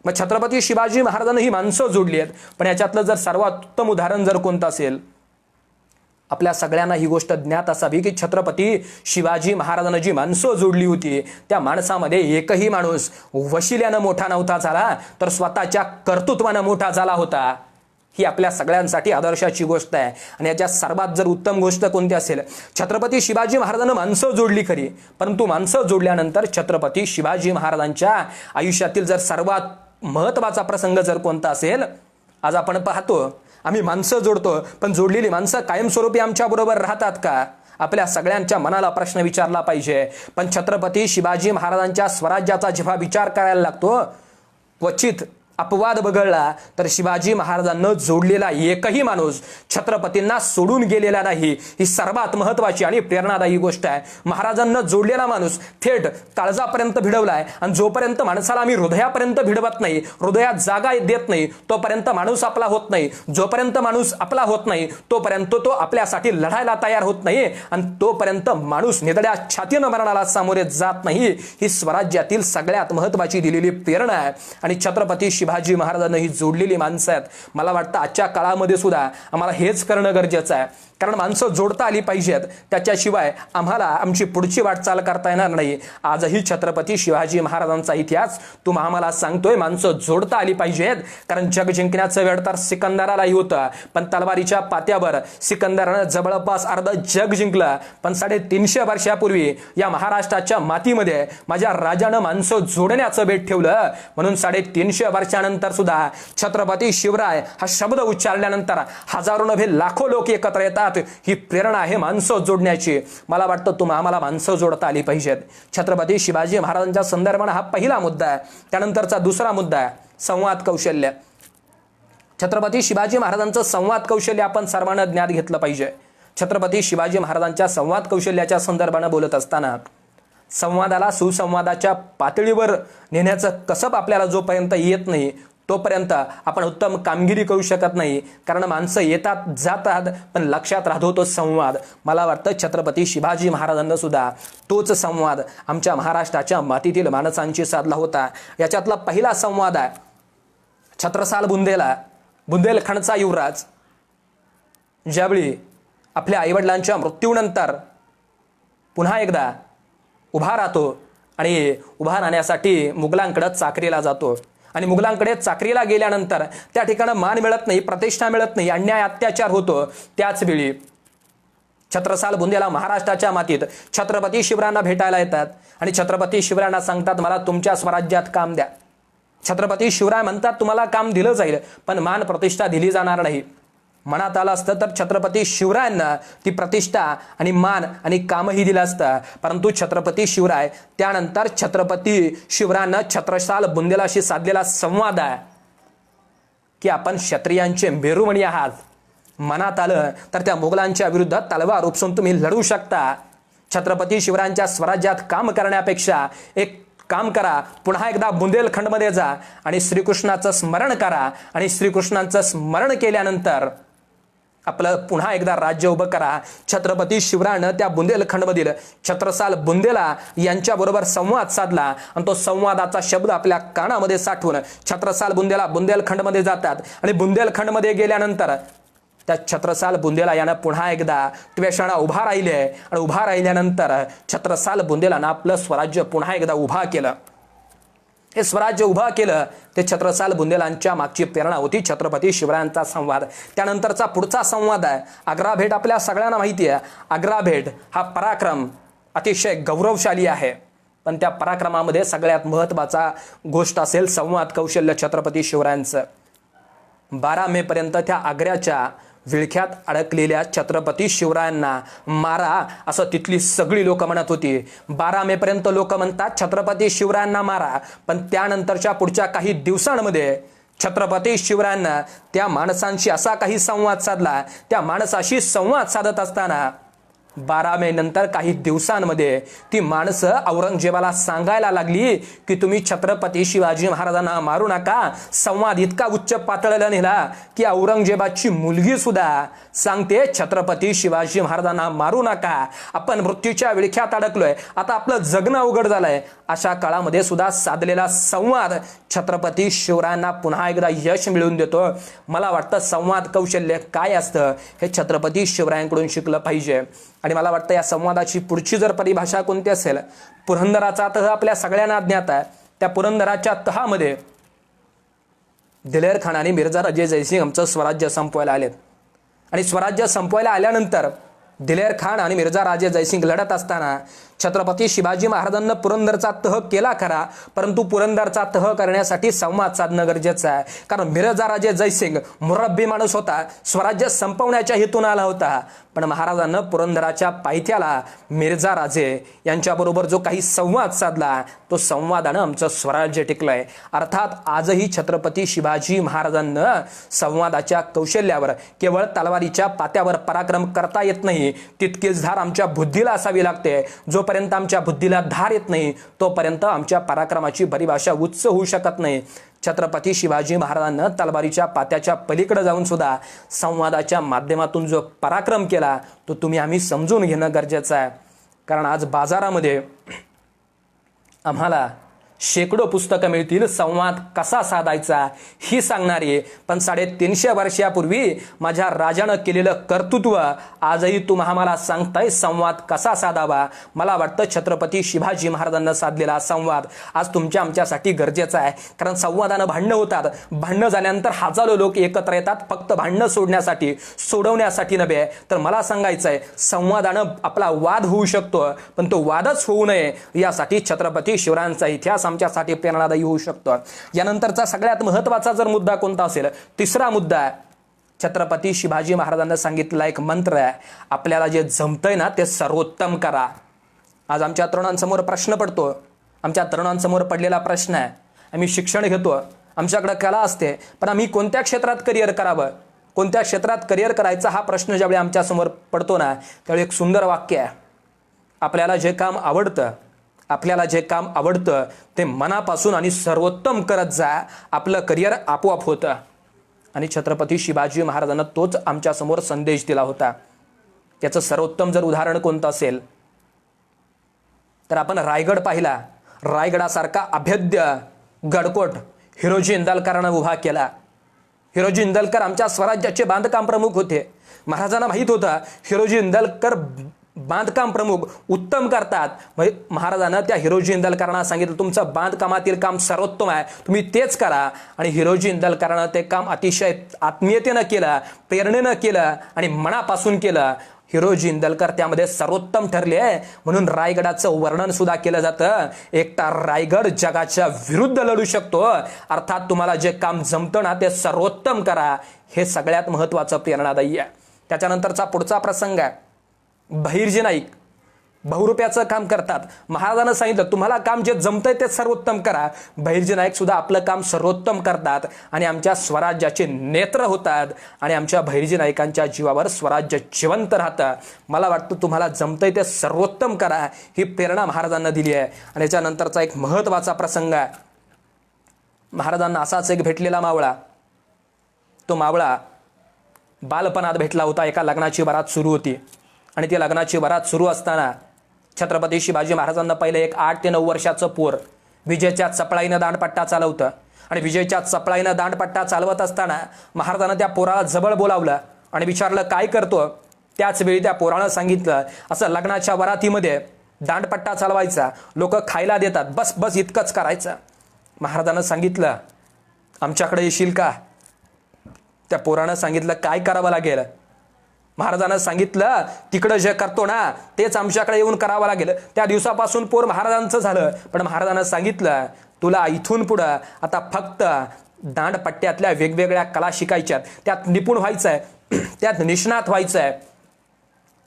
मग छत्रपती शिवाजी महाराजांनी ही माणसं जोडली आहेत. पण याच्यातलं जर सर्वात उत्तम उदाहरण जर कोणतं असेल, आपल्या सगळ्यांना ही गोष्ट ज्ञात असावी की छत्रपती शिवाजी महाराजांनी जी माणसं जोडली होती त्या माणसामध्ये एकही माणूस वशिल्यानं मोठा नव्हता झाला, तर स्वतःच्या कर्तृत्वानं मोठा झाला होता. ही आपल्या सगळ्यांसाठी आदर्शाची गोष्ट आहे. आणि याच्या सर्वात जर उत्तम गोष्ट कोणती असेल, छत्रपती शिवाजी महाराजांनी माणसं जोडली खरी, परंतु माणसं जोडल्यानंतर छत्रपती शिवाजी महाराजांच्या आयुष्यातील जर सर्वात महत्त्वाचा प्रसंग जर कोणता असेल, आज आपण पाहतो आम्ही माणसं जोडतो, पण जोडलेली माणसं कायमस्वरूपी आमच्याबरोबर राहतात का? आपल्या सगळ्यांच्या मनाला प्रश्न विचारला पाहिजे. पण छत्रपती शिवाजी महाराजांच्या स्वराज्याचा जेव्हा विचार करायला लागतो, क्वचित अपवाद वगळला तर शिवाजी महाराजांना जोडलेला एकही माणूस छत्रपतींना सोडून गेलेला नाही. ही सर्वात महत्त्वाची आणि प्रेरणादायी गोष्ट आहे. महाराजांना जोडलेला माणूस थेट काळजापर्यंत भिडवलाय, आणि जोपर्यंत माणसाला आम्ही हृदयापर्यंत भिडवत नाही, हृदयात जागा देत नाही, तोपर्यंत माणूस आपला होत नाही. जोपर्यंत माणूस आपला होत नाही तोपर्यंत तो आपल्यासाठी लढायला तयार होत नाही, आणि तोपर्यंत माणूस निधड्या छातीनं मरणाला सामोरे जात नाही. ही स्वराज्यातील सगळ्यात महत्त्वाची दिलेली प्रेरणा आहे. आणि छत्रपती शिवाजी महाराजांना ही जोडलेली माणसं आहेत. मला वाटतं आजच्या काळामध्ये सुद्धा आम्हाला हेच करणं गरजेचं आहे, कारण माणसं जोडता आली पाहिजेत. त्याच्याशिवाय आम्हाला आमची पुढची वाटचाल करता येणार नाही. आजही छत्रपती शिवाजी महाराजांचा इतिहास तुम्हा आम्हाला सांगतोय, माणसं जोडता आली पाहिजेत. कारण जग जिंकण्याचं वेळ तर सिकंदरालाही होतं, पण तलवारीच्या पात्यावर सिकंदरानं जवळपास अर्ध जग जिंकलं. पण 350 वर्षापूर्वी या महाराष्ट्राच्या मातीमध्ये माझ्या राजानं माणसं जोडण्याचं बेट ठेवलं. म्हणून 350 वर्षानंतर सुद्धा छत्रपती शिवराय हा शब्द उच्चारल्यानंतर हजारो नव्हे लाखो लोक एकत्र येतात. ही प्रेरणा आहे माणसं जोडण्याची. मला वाटतं तुम्हा आम्हाला माणसं जोडता आली पाहिजेत. छत्रपती शिवाजी महाराजांच्या संदर्भाने हा पहिला मुद्दा आहे. त्यानंतरचा दुसरा मुद्दा आहे संवाद कौशल्य. छत्रपती शिवाजी महाराजांचं संवाद कौशल्य आपण सर्वांना ज्ञात घेतलं पाहिजे. छत्रपती शिवाजी महाराजांच्या संवाद कौशल्याच्या संदर्भाने बोलत असताना संवादाला सुसंवादाच्या पातळीवर नेण्याचं कसब आपल्याला जोपर्यंत येत नाही तोपर्यंत आपण उत्तम कामगिरी करू शकत नाही. कारण माणसं येतात जातात, पण लक्षात राहतो तो संवाद. मला वाटतं छत्रपती शिवाजी महाराजांना सुद्धा तोच संवाद आमच्या महाराष्ट्राच्या मातीतील माणसांशी साधला होता. याच्यातला पहिला संवाद आहे छत्रसाल बुंदेलखंडचा युवराज ज्यावेळी आपल्या आईवडिलांच्या मृत्यूनंतर पुन्हा एकदा उभा राहतो आणि उभा राहण्यासाठी मुघलांकडे चाकरीला जातो. आणि मुघलांकडे चाकरीला गेल्यानंतर त्या ठिकाणी मान मिळत नाही, प्रतिष्ठा मिळत नाही, अन्याय अत्याचार होतो. त्याच वेळी छत्रसाल बुंदेला महाराष्ट्राच्या मातीत छत्रपती शिवरायांना भेटायला येतात आणि छत्रपती शिवरायांना सांगतात मला तुमच्या स्वराज्यात काम द्या. छत्रपती शिवराय म्हणतात तुम्हाला काम दिलं जाईल, पण मान प्रतिष्ठा दिली जाणार नाही. मनात आलं असतं तर छत्रपती शिवरायांना ती प्रतिष्ठा आणि मान आणि कामही दिलं असतं. परंतु छत्रपती शिवराय त्यानंतर छत्रपती शिवरायांना छत्रसाल बुंदेलाशी साधलेला संवाद आहे की आपण क्षत्रियांचे मेरुमणी आहात. मनात आलं तर त्या मुघलांच्या विरुद्ध तलवार उपसून तुम्ही लढू शकता. छत्रपती शिवरायांच्या स्वराज्यात काम करण्यापेक्षा एक काम करा, पुन्हा एकदा बुंदेलखंडमध्ये जा आणि श्रीकृष्णाचं स्मरण करा. आणि श्रीकृष्णाचं स्मरण केल्यानंतर आपलं पुन्हा एकदा राज्य उभं करा. छत्रपती शिवरायानं त्या बुंदेलखंडमधील छत्रसाल बुंदेला यांच्याबरोबर संवाद साधला आणि तो संवादाचा शब्द आपल्या कानामध्ये साठवून छत्रसाल बुंदेला बुंदेलखंडमध्ये जातात. आणि बुंदेलखंडमध्ये गेल्यानंतर त्या छत्रसाल बुंदेला यानं पुन्हा एकदा त्वेषानं उभा राहिले आणि उभा राहिल्यानंतर छत्रसाल बुंदेलानं आपलं स्वराज्य पुन्हा एकदा उभा केलं. हे स्वराज्य उभा केलं ते छत्रसाल बुंदेलांच्या मागची प्रेरणा होती छत्रपती शिवरायांचा संवाद. त्यानंतरचा पुढचा संवाद आहे आग्रा भेट. आपल्या सगळ्यांना माहिती आहे आग्रा भेट हा पराक्रम अतिशय गौरवशाली आहे, पण त्या पराक्रमामध्ये सगळ्यात महत्त्वाचा गोष्ट असेल संवाद कौशल्य छत्रपती शिवरायांचं. 12 मे पर्यंत त्या आग्र्याच्या विळख्यात अडकलेल्या छत्रपती शिवरायांना मारा असं तिथली सगळी लोक म्हणत होती. 12 मे पर्यंत लोक म्हणतात छत्रपती शिवरायांना मारा, पण त्यानंतरच्या पुढच्या काही दिवसांमध्ये छत्रपती शिवरायांना त्या माणसांशी असा काही संवाद साधला. त्या माणसाशी संवाद साधत असताना 12 मे नंतर काही दिवसांमध्ये ती माणसं औरंगजेबाला सांगायला लागली की तुम्ही छत्रपती शिवाजी महाराजांना मारू नका. संवाद इतका उच्च पातळीला नेला की औरंगजेबाची मुलगी सुद्धा सांगते छत्रपती शिवाजी महाराजांना मारू नका, आपण मृत्यूच्या विळख्यात अडकलोय, आता आपलं जगणं अवघड झालंय. अशा काळामध्ये सुद्धा साधलेला संवाद छत्रपती शिवरायांना पुन्हा एकदा यश मिळवून देतो. मला वाटतं संवाद कौशल्य काय असतं हे छत्रपती शिवरायांकडून शिकलं पाहिजे. आणि मला वाटतं या संवादाची पुढची जर परिभाषा कोणती असेल, पुरंदराचा तह आपल्या सगळ्यांना ज्ञात आहे. त्या पुरंदराच्या तहामध्ये दिलेर खान आणि मिर्झा राजे जयसिंग आमचं स्वराज्य संपवायला आलेत. आणि स्वराज्य संपवायला आल्यानंतर दिलेर खान आणि मिर्झा राजे जयसिंग लढत असताना छत्रपती शिवाजी महाराजांना पुरंदरचा तह केला खरा, परंतु पुरंदरचा तह करण्यासाठी संवाद साधणं गरजेचं आहे. कारण मिर्झा राजे जयसिंग मुरब्बी माणूस होता, स्वराज्य संपवण्याच्या हेतून आला होता. पण महाराजांना पुरंदराच्या पायथ्याला मिर्झा राजे यांच्याबरोबर जो काही संवाद साधला, तो संवादानं आमचं स्वराज्य टिकलंय. अर्थात आजही छत्रपती शिवाजी महाराजांना संवादाच्या कौशल्यावर, केवळ तलवारीच्या पात्यावर पराक्रम करता येत नाही, तितकीच धार आमच्या बुद्धीला असावी लागते. जोपर्यंत आमच्या बुद्धीला धार येत नाही तोपर्यंत आमच्या पराक्रमाची परिभाषा उच्च होऊ शकत नाही. छत्रपती शिवाजी महाराजांना तलवारीच्या पात्याच्या पलीकडे जाऊन सुद्धा संवादाच्या माध्यमातून जो पराक्रम केला तो तुम्ही आम्ही समजून घेणं गरजेचं आहे. कारण आज बाजारामध्ये आम्हाला शेकडो पुस्तकं मिळतील संवाद कसा साधायचा ही सांगणारी, पण 350 वर्षापूर्वी माझ्या राजानं केलेलं कर्तृत्व आजही तुम्हा आम्हाला सांगताय संवाद कसा साधावा. मला वाटतं छत्रपती शिवाजी महाराजांना साधलेला संवाद आज तुमच्या आमच्यासाठी गरजेचा आहे. कारण संवादानं भांडणं होतात, भांडणं झाल्यानंतर हजारो लोक एकत्र येतात फक्त भांडणं सोडण्यासाठी, सोडवण्यासाठी नव्हे. तर मला सांगायचं आहे संवादानं आपला वाद होऊ शकतो, पण तो वादच होऊ नये यासाठी छत्रपती शिवरायांचा इतिहास आमच्यासाठी प्रेरणादायी होऊ शकतो. यानंतरचा सगळ्यात महत्त्वाचा जर मुद्दा कोणता असेल, तिसरा मुद्दा, छत्रपती शिवाजी महाराजांना सांगितलेला एक मंत्र आहे, आपल्याला जे जमतंय ना ते सर्वोत्तम करा. आज आमच्या तरुणांसमोर प्रश्न पडतो, आमच्या तरुणांसमोर पडलेला प्रश्न आहे, आम्ही शिक्षण घेतो, आमच्याकडे कला असते, पण आम्ही कोणत्या क्षेत्रात करिअर करावं, कोणत्या क्षेत्रात करिअर करायचा हा प्रश्न ज्यावेळी आमच्यासमोर पडतो ना, त्यावेळी एक सुंदर वाक्य आहे, आपल्याला जे काम आवडतं, आपल्याला जे काम आवडतं ते मनापासून आणि सर्वोत्तम करत जा, आपलं करिअर आपोआप होतं. आणि छत्रपती शिवाजी महाराजांना तोच आमच्यासमोर संदेश दिला होता. त्याचं सर्वोत्तम जर उदाहरण कोणतं असेल तर आपण रायगड पाहिला. रायगडासारखा अभेद्य गडकोट हिरोजी इंदालकरांना उभा केला. हिरोजी इंदालकर आमच्या स्वराज्याचे बांधकाम प्रमुख होते. महाराजांना माहीत होतं हिरोजी इंदालकर बांधकाम प्रमुख उत्तम करतात. महाराजांना त्या हिरोजी इंदालकरांना सांगितलं तुमचं बांधकामातील काम सर्वोत्तम आहे, तुम्ही तेच करा. आणि हिरोजी इंदालकरांना ते काम अतिशय आत्मीयतेनं केलं, प्रेरणेनं केलं आणि मनापासून केलं. हिरोजी इंदालकर त्यामध्ये सर्वोत्तम ठरले, म्हणून रायगडाचं वर्णन सुद्धा केलं जातं, एकटा रायगड जगाच्या विरुद्ध लढू शकतो. अर्थात तुम्हाला जे काम जमतं ना ते सर्वोत्तम करा, हे सगळ्यात महत्त्वाचं प्रेरणादायी आहे. त्याच्यानंतरचा पुढचा प्रसंग आहे, बहिर्जी नाईक बहुरूप्याचं काम करतात. महाराजांना सांगितलं तुम्हाला काम जे जमतंय ते सर्वोत्तम करा. बहिर्जी नाईक सुद्धा आपलं काम सर्वोत्तम करतात आणि आमच्या स्वराज्याचे नेत्र होतात आणि आमच्या बहिर्जी नाईकांच्या जीवावर स्वराज्य जिवंत राहतं. मला वाटतं तुम्हाला जमतंय ते सर्वोत्तम करा, ही प्रेरणा महाराजांना दिली आहे. आणि याच्यानंतरचा एक महत्त्वाचा प्रसंग आहे, महाराजांना असाच एक भेटलेला मावळा, तो मावळा बालपणात भेटला होता. एका लग्नाची वरात सुरू होती आणि ती लग्नाची वरात सुरू असताना छत्रपती शिवाजी महाराजांना पहिले एक 8 ते 9 वर्षाचं पोर विजेच्या चपळाईनं दांडपट्टा चालवतं. आणि विजेच्या चपळाईनं दांडपट्टा चालवत असताना महाराजांना त्या पोराला जवळ बोलावलं आणि विचारलं काय करतो. त्याच वेळी त्या पोरानं सांगितलं असं लग्नाच्या वरातीमध्ये दांडपट्टा चालवायचा, लोक खायला देतात, बस बस इतकंच करायचं. महाराजांना सांगितलं आमच्याकडे येशील का. त्या पोरानं सांगितलं काय करावं लागेल. महाराजांना सांगितलं तिकडं जे करतो ना तेच आमच्याकडे येऊन करावं लागेल. त्या दिवसापासून पोर महाराजांचं झालं. पण महाराजांना सांगितलं तुला इथून पुढं आता फक्त दांडपट्ट्यातल्या वेगवेगळ्या कला शिकायच्यात, त्यात निपुण व्हायचं आहे, त्यात निष्णात व्हायचं आहे.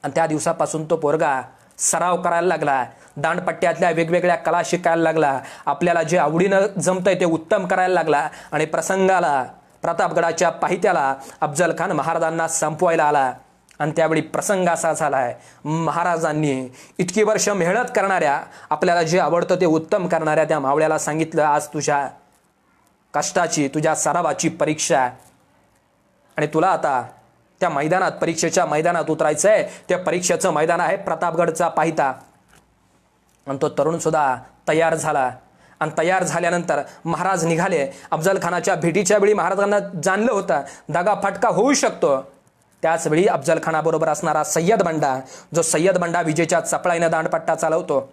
आणि त्या दिवसापासून तो पोरगा सराव करायला लागला, दांडपट्ट्यातल्या वेगवेगळ्या कला शिकायला लागला, आपल्याला जे आवडीनं जमतंय ते उत्तम करायला लागला. आणि प्रसंगाला प्रतापगडाच्या पायथ्याला अफजल खान महाराजांना संपवायला आला आणि त्यावेळी प्रसंग असा झाला आहे, महाराजांनी इतकी वर्ष मेहनत करणाऱ्या, आपल्याला जे आवडतं ते उत्तम करणाऱ्या त्या मावळ्याला सांगितलं, आज तुझ्या कष्टाची, तुझ्या सरावाची परीक्षा आहे आणि तुला आता त्या मैदानात, परीक्षेच्या मैदानात उतरायचं आहे. त्या परीक्षेचं मैदान आहे प्रतापगडचा पायथा. आणि तो तरुण सुद्धा तयार झाला. आणि तयार झाल्यानंतर महाराज निघाले. अफजल खानाच्या भेटीच्या वेळी महाराजांना जाणलं होतं दगा फटका होऊ शकतो. त्याचवेळी अफजल खानाबरोबर असणारा सय्यद बंडा, जो सय्यद बंडा विजेच्या चपळाईनं दांडपट्टा चालवतो,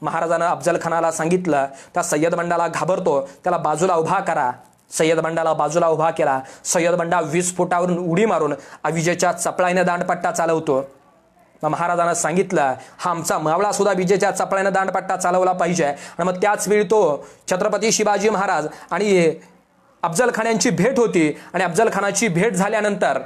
महाराजानं अफजल खानाला सांगितलं, त्या सय्यद बंडाला घाबरतो, त्याला बाजूला उभा करा. सय्यद बंडाला बाजूला उभा केला. सय्यद बंडा 20 फुटावरून उडी मारून विजेच्या चपळाईनं दांडपट्टा चालवतो. मग महाराजांना सांगितलं, हा आमचा मावळा सुद्धा विजेच्या चपळाईनं दांडपट्टा चालवला पाहिजे. आणि मग त्याच वेळी तो छत्रपती शिवाजी महाराज आणि अफजल खान यांची भेट होती. आणि अफजल खानाची भेट झाल्यानंतर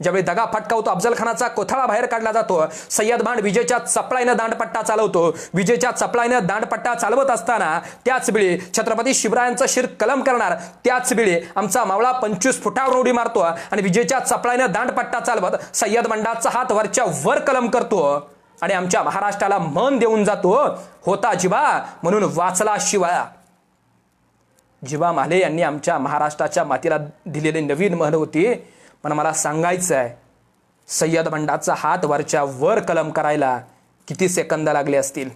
ज्यावेळी दगा फटका होतो, अफजल खानाचा कोथळा बाहेर काढला जातो. सय्यद बांड विजेच्या चपळाईनं दांडपट्टा चालवतो. विजेच्या चपळाईनं दांडपट्टा चालवत असताना त्याच वेळी छत्रपती शिवरायांचं शिर कलम करणार, त्याच वेळी आमचा मावळा 25 फुटावर उडी मारतो आणि विजेच्या चपळाईनं दांडपट्टा चालवत सय्यद बंडाचा हात वरच्या वर कलम करतो आणि आमच्या महाराष्ट्राला मन देऊन जातो. होता जिवा म्हणून वाचला शिवा. जिवा माले यांनी आमच्या महाराष्ट्राच्या मातीला दिलेली नवीन म्हण होती. पण मला सांगायचं आहे, सय्यद बंडाचा हात वरच्या वर कलम करायला किती सेकंद लागले असतील?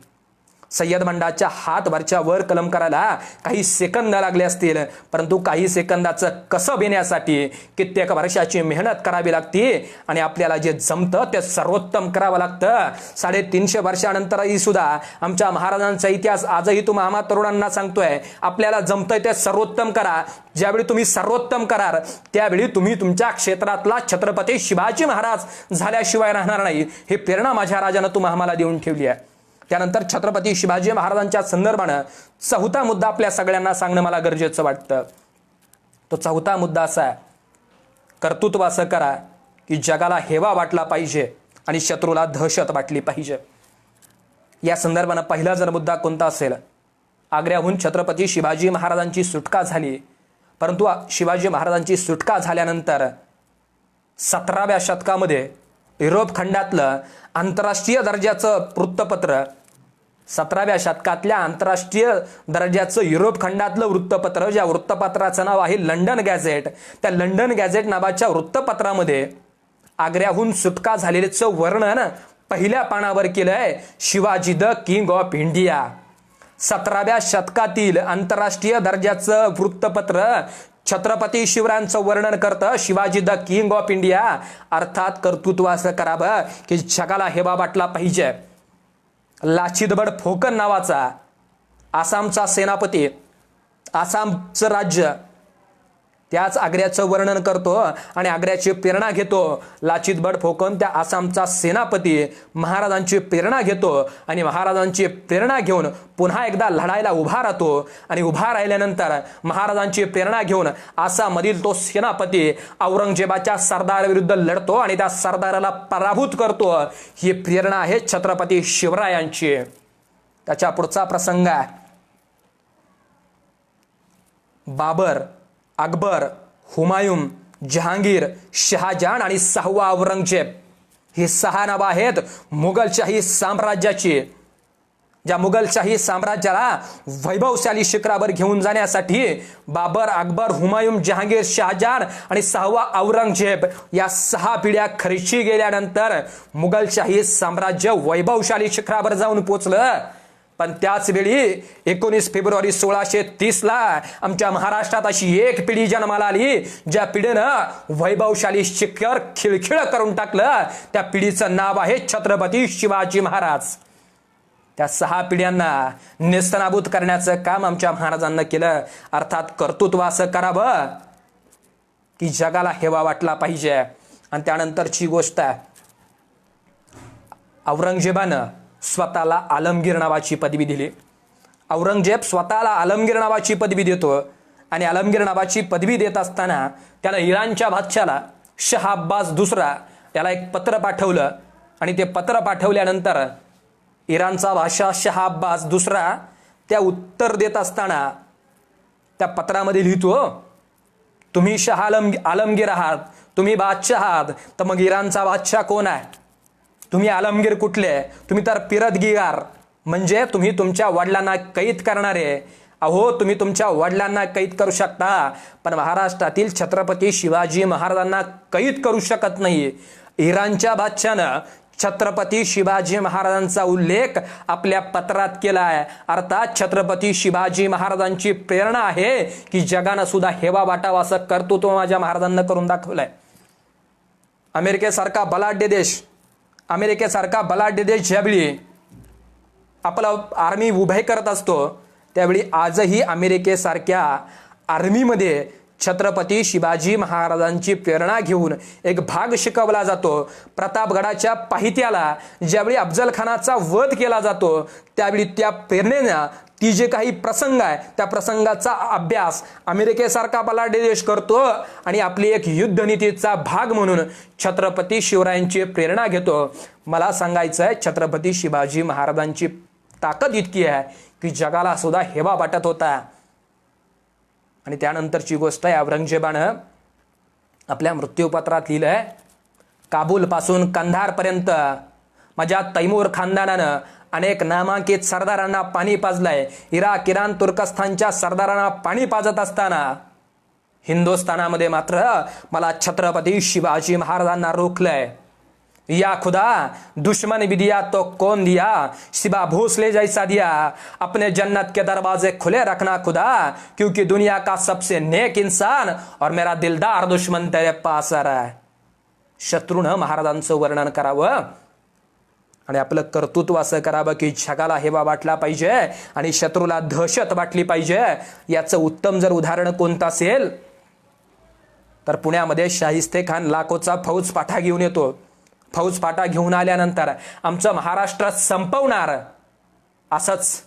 सय्यद बंडाच्या हात वरच्या वर कलम करायला काही सेकंद लागले असतील. परंतु काही सेकंदाचं कसब येण्यासाठी कित्येक वर्षाची मेहनत करावी लागते आणि आपल्याला जे जमतं ते सर्वोत्तम करावं लागतं. 350 वर्षानंतरही सुद्धा आमच्या महाराजांचा इतिहास आजही तुम्ही आम्हा तरुणांना सांगतोय, आपल्याला जमतंय ते सर्वोत्तम करा. ज्यावेळी तुम्ही सर्वोत्तम कराल त्यावेळी तुम्ही तुमच्या क्षेत्रातला छत्रपती शिवाजी महाराज झाल्याशिवाय राहणार नाही. ही प्रेरणा माझ्या राजानं तुम्ही आम्हाला देऊन ठेवली आहे. त्यानंतर छत्रपती शिवाजी महाराजांच्या संदर्भानं चौथा मुद्दा आपल्या सगळ्यांना सांगणं मला गरजेचं वाटतं. तो चौथा मुद्दा असा आहे, कर्तृत्व असं करा की जगाला हेवा वाटला पाहिजे आणि शत्रूला दहशत वाटली पाहिजे. या संदर्भानं पहिला जर मुद्दा कोणता असेल, आग्र्याहून छत्रपती शिवाजी महाराजांची सुटका झाली. परंतु शिवाजी महाराजांची सुटका झाल्यानंतर 17व्या शतकामध्ये युरोप खंडातलं आंतरराष्ट्रीय दर्जाचं वृत्तपत्र, 17व्या शतकातल्या आंतरराष्ट्रीय दर्जाचं युरोप खंडातलं वृत्तपत्र, ज्या वृत्तपत्राचं नाव आहे लंडन गॅझेट, त्या लंडन गॅझेट नावाच्या वृत्तपत्रामध्ये आग्र्याहून सुटका झालेल्याचं वर्णन पहिल्या पानावर केलं आहे. Shivaji the king of India. 17व्या शतकातील आंतरराष्ट्रीय दर्जाचं वृत्तपत्र छत्रपती शिवरायांचं वर्णन करतं, Shivaji the king of India. अर्थात कर्तृत्व असं करावं की जगाला हेवा वाटला पाहिजे. लाचित बडफौकन नावाचा आसामचा सेनापती, आसामचं राज्य, त्याच आग्र्याचं वर्णन करतो आणि आग्र्याची प्रेरणा घेतो. लाचित बडफौकन त्या आसामचा सेनापती महाराजांची प्रेरणा घेतो आणि महाराजांची प्रेरणा घेऊन पुन्हा एकदा लढायला उभा राहतो. आणि उभा राहिल्यानंतर महाराजांची प्रेरणा घेऊन आसाममधील तो सेनापती औरंगजेबाच्या सरदाराविरुद्ध लढतो आणि त्या सरदाराला पराभूत करतो. ही प्रेरणा आहे छत्रपती शिवरायांची. त्याच्या पुढचा प्रसंग आहे, बाबर, अकबर, हुमायून, जहांगीर, शहाजहान आणि 6वा औरंगजेब. ही 6 नावं आहेत मुघलशाही साम्राज्याची. ज्या मुघलशाही साम्राज्याला वैभवशाली शिखरावर घेऊन जाण्यासाठी बाबर, अकबर, हुमायून, जहांगीर, शहाजहान आणि 6वा औरंगजेब या 6 पिढ्या खर्ची गेल्यानंतर मुघलशाही साम्राज्य वैभवशाली शिखरावर जाऊन पोचलं. पण त्याच वेळी 19 फेब्रुवारी 1630ला आमच्या महाराष्ट्रात अशी एक पिढी जन्माला आली, ज्या पिढीनं वैभवशाली शिखर खिळखिळ करून टाकलं. त्या पिढीचं नाव आहे छत्रपती शिवाजी महाराज. त्या 6 पिढ्यांना नेस्तनाबूत करण्याचं काम आमच्या महाराजांना केलं. अर्थात कर्तृत्व असं करावं की जगाला हेवा वाटला पाहिजे. आणि त्यानंतरची गोष्ट आहे, औरंगजेबानं स्वतःला आलमगीर नावाची पदवी दिली. औरंगजेब स्वतःला आलमगीर नावाची पदवी देतो आणि आलमगीर नावाची पदवी देत असताना त्यानं इराणच्या बादशाला शाह अब्बास दुसरा त्याला एक पत्र पाठवलं. आणि ते पत्र पाठवल्यानंतर इराणचा बादशाह शाह अब्बास दुसरा त्या उत्तर देत असताना त्या पत्रामध्ये लिहितो, तुम्ही शाह आलमगीर आहात, तुम्ही बादशाह आहात, तर मग इराणचा बादशाह कोण आहे? तुम्ही आलमगीर कुठले? तुम्ही तर पिरदगिगार, म्हणजे तुम्ही तुमच्या वडिलांना कैद करणारे. अहो, तुम्ही तुमच्या वडिलांना कैद करू शकता, पण महाराष्ट्रातील छत्रपती शिवाजी महाराजांना कैद करू शकत नाही. इराणच्या बादशाहानं छत्रपती शिवाजी महाराजांचा उल्लेख आपल्या पत्रात केला आहे. अर्थात छत्रपती शिवाजी महाराजांची प्रेरणा आहे की जगानं सुद्धा हेवा वाटावा असं कर्तृत्व माझ्या महाराजांना करून दाखवलंय. अमेरिकेसारखा बलाढ्य देश ज्यावेळी आपला आर्मी उभे करत असतो, त्यावेळी आजही अमेरिकेसारख्या आर्मीमध्ये छत्रपती शिवाजी महाराजांची प्रेरणा घेऊन एक भाग शिकवला जातो. प्रतापगडाच्या पाहित्याला ज्यावेळी अफजल खानाचा वध केला जातो, त्यावेळी त्या प्रेरणेनं ती जे काही प्रसंग आहे त्या प्रसंगाचा अभ्यास अमेरिकेसारखा बलाढ्य देश करतो आणि आपली एक युद्धनीतीचा भाग म्हणून छत्रपती शिवरायांची प्रेरणा घेतो. मला सांगायचं आहे, छत्रपती शिवाजी महाराजांची ताकद इतकी आहे की जगाला सुद्धा हेवा वाटत होता. आणि त्यानंतरची गोष्ट आहे, औरंगजेबानं आपल्या मृत्यूपत्रात लिहिलंय, काबूलपासून कंधारपर्यंत माझ्या तैमूर खानदानानं अनेक नामांकित सरदारांना पाणी पाजलंय. इराक, इराण, तुर्कस्तानच्या सरदारांना पाणी पाजत असताना हिंदुस्थानामध्ये मात्र मला छत्रपती शिवाजी महाराजांना रोखलंय. या खुदा, दुश्मन भी दिया तो कौन दिया, सिवा भोसले जैसा दिया, अपने जन्नत के दरवाजे खुले रखना खुदा, क्योंकि दुनिया का सबसे नेक इंसान और मेरा दिलदार दुश्मन तेरे पास आ रहा है. शत्रूनं महाराजांचं वर्णन करावं आणि आपलं कर्तृत्व असं करावं की जगाला हेवा वाटला पाहिजे आणि शत्रूला दहशत वाटली पाहिजे. याचं उत्तम जर उदाहरण कोणतं असेल तर पुण्यामध्ये शाहिस्ते खान लाखोचा फौजपाठा घेऊन येतो. फौजपाठा घेऊन आल्यानंतर आमचं महाराष्ट्र संपवणार असंच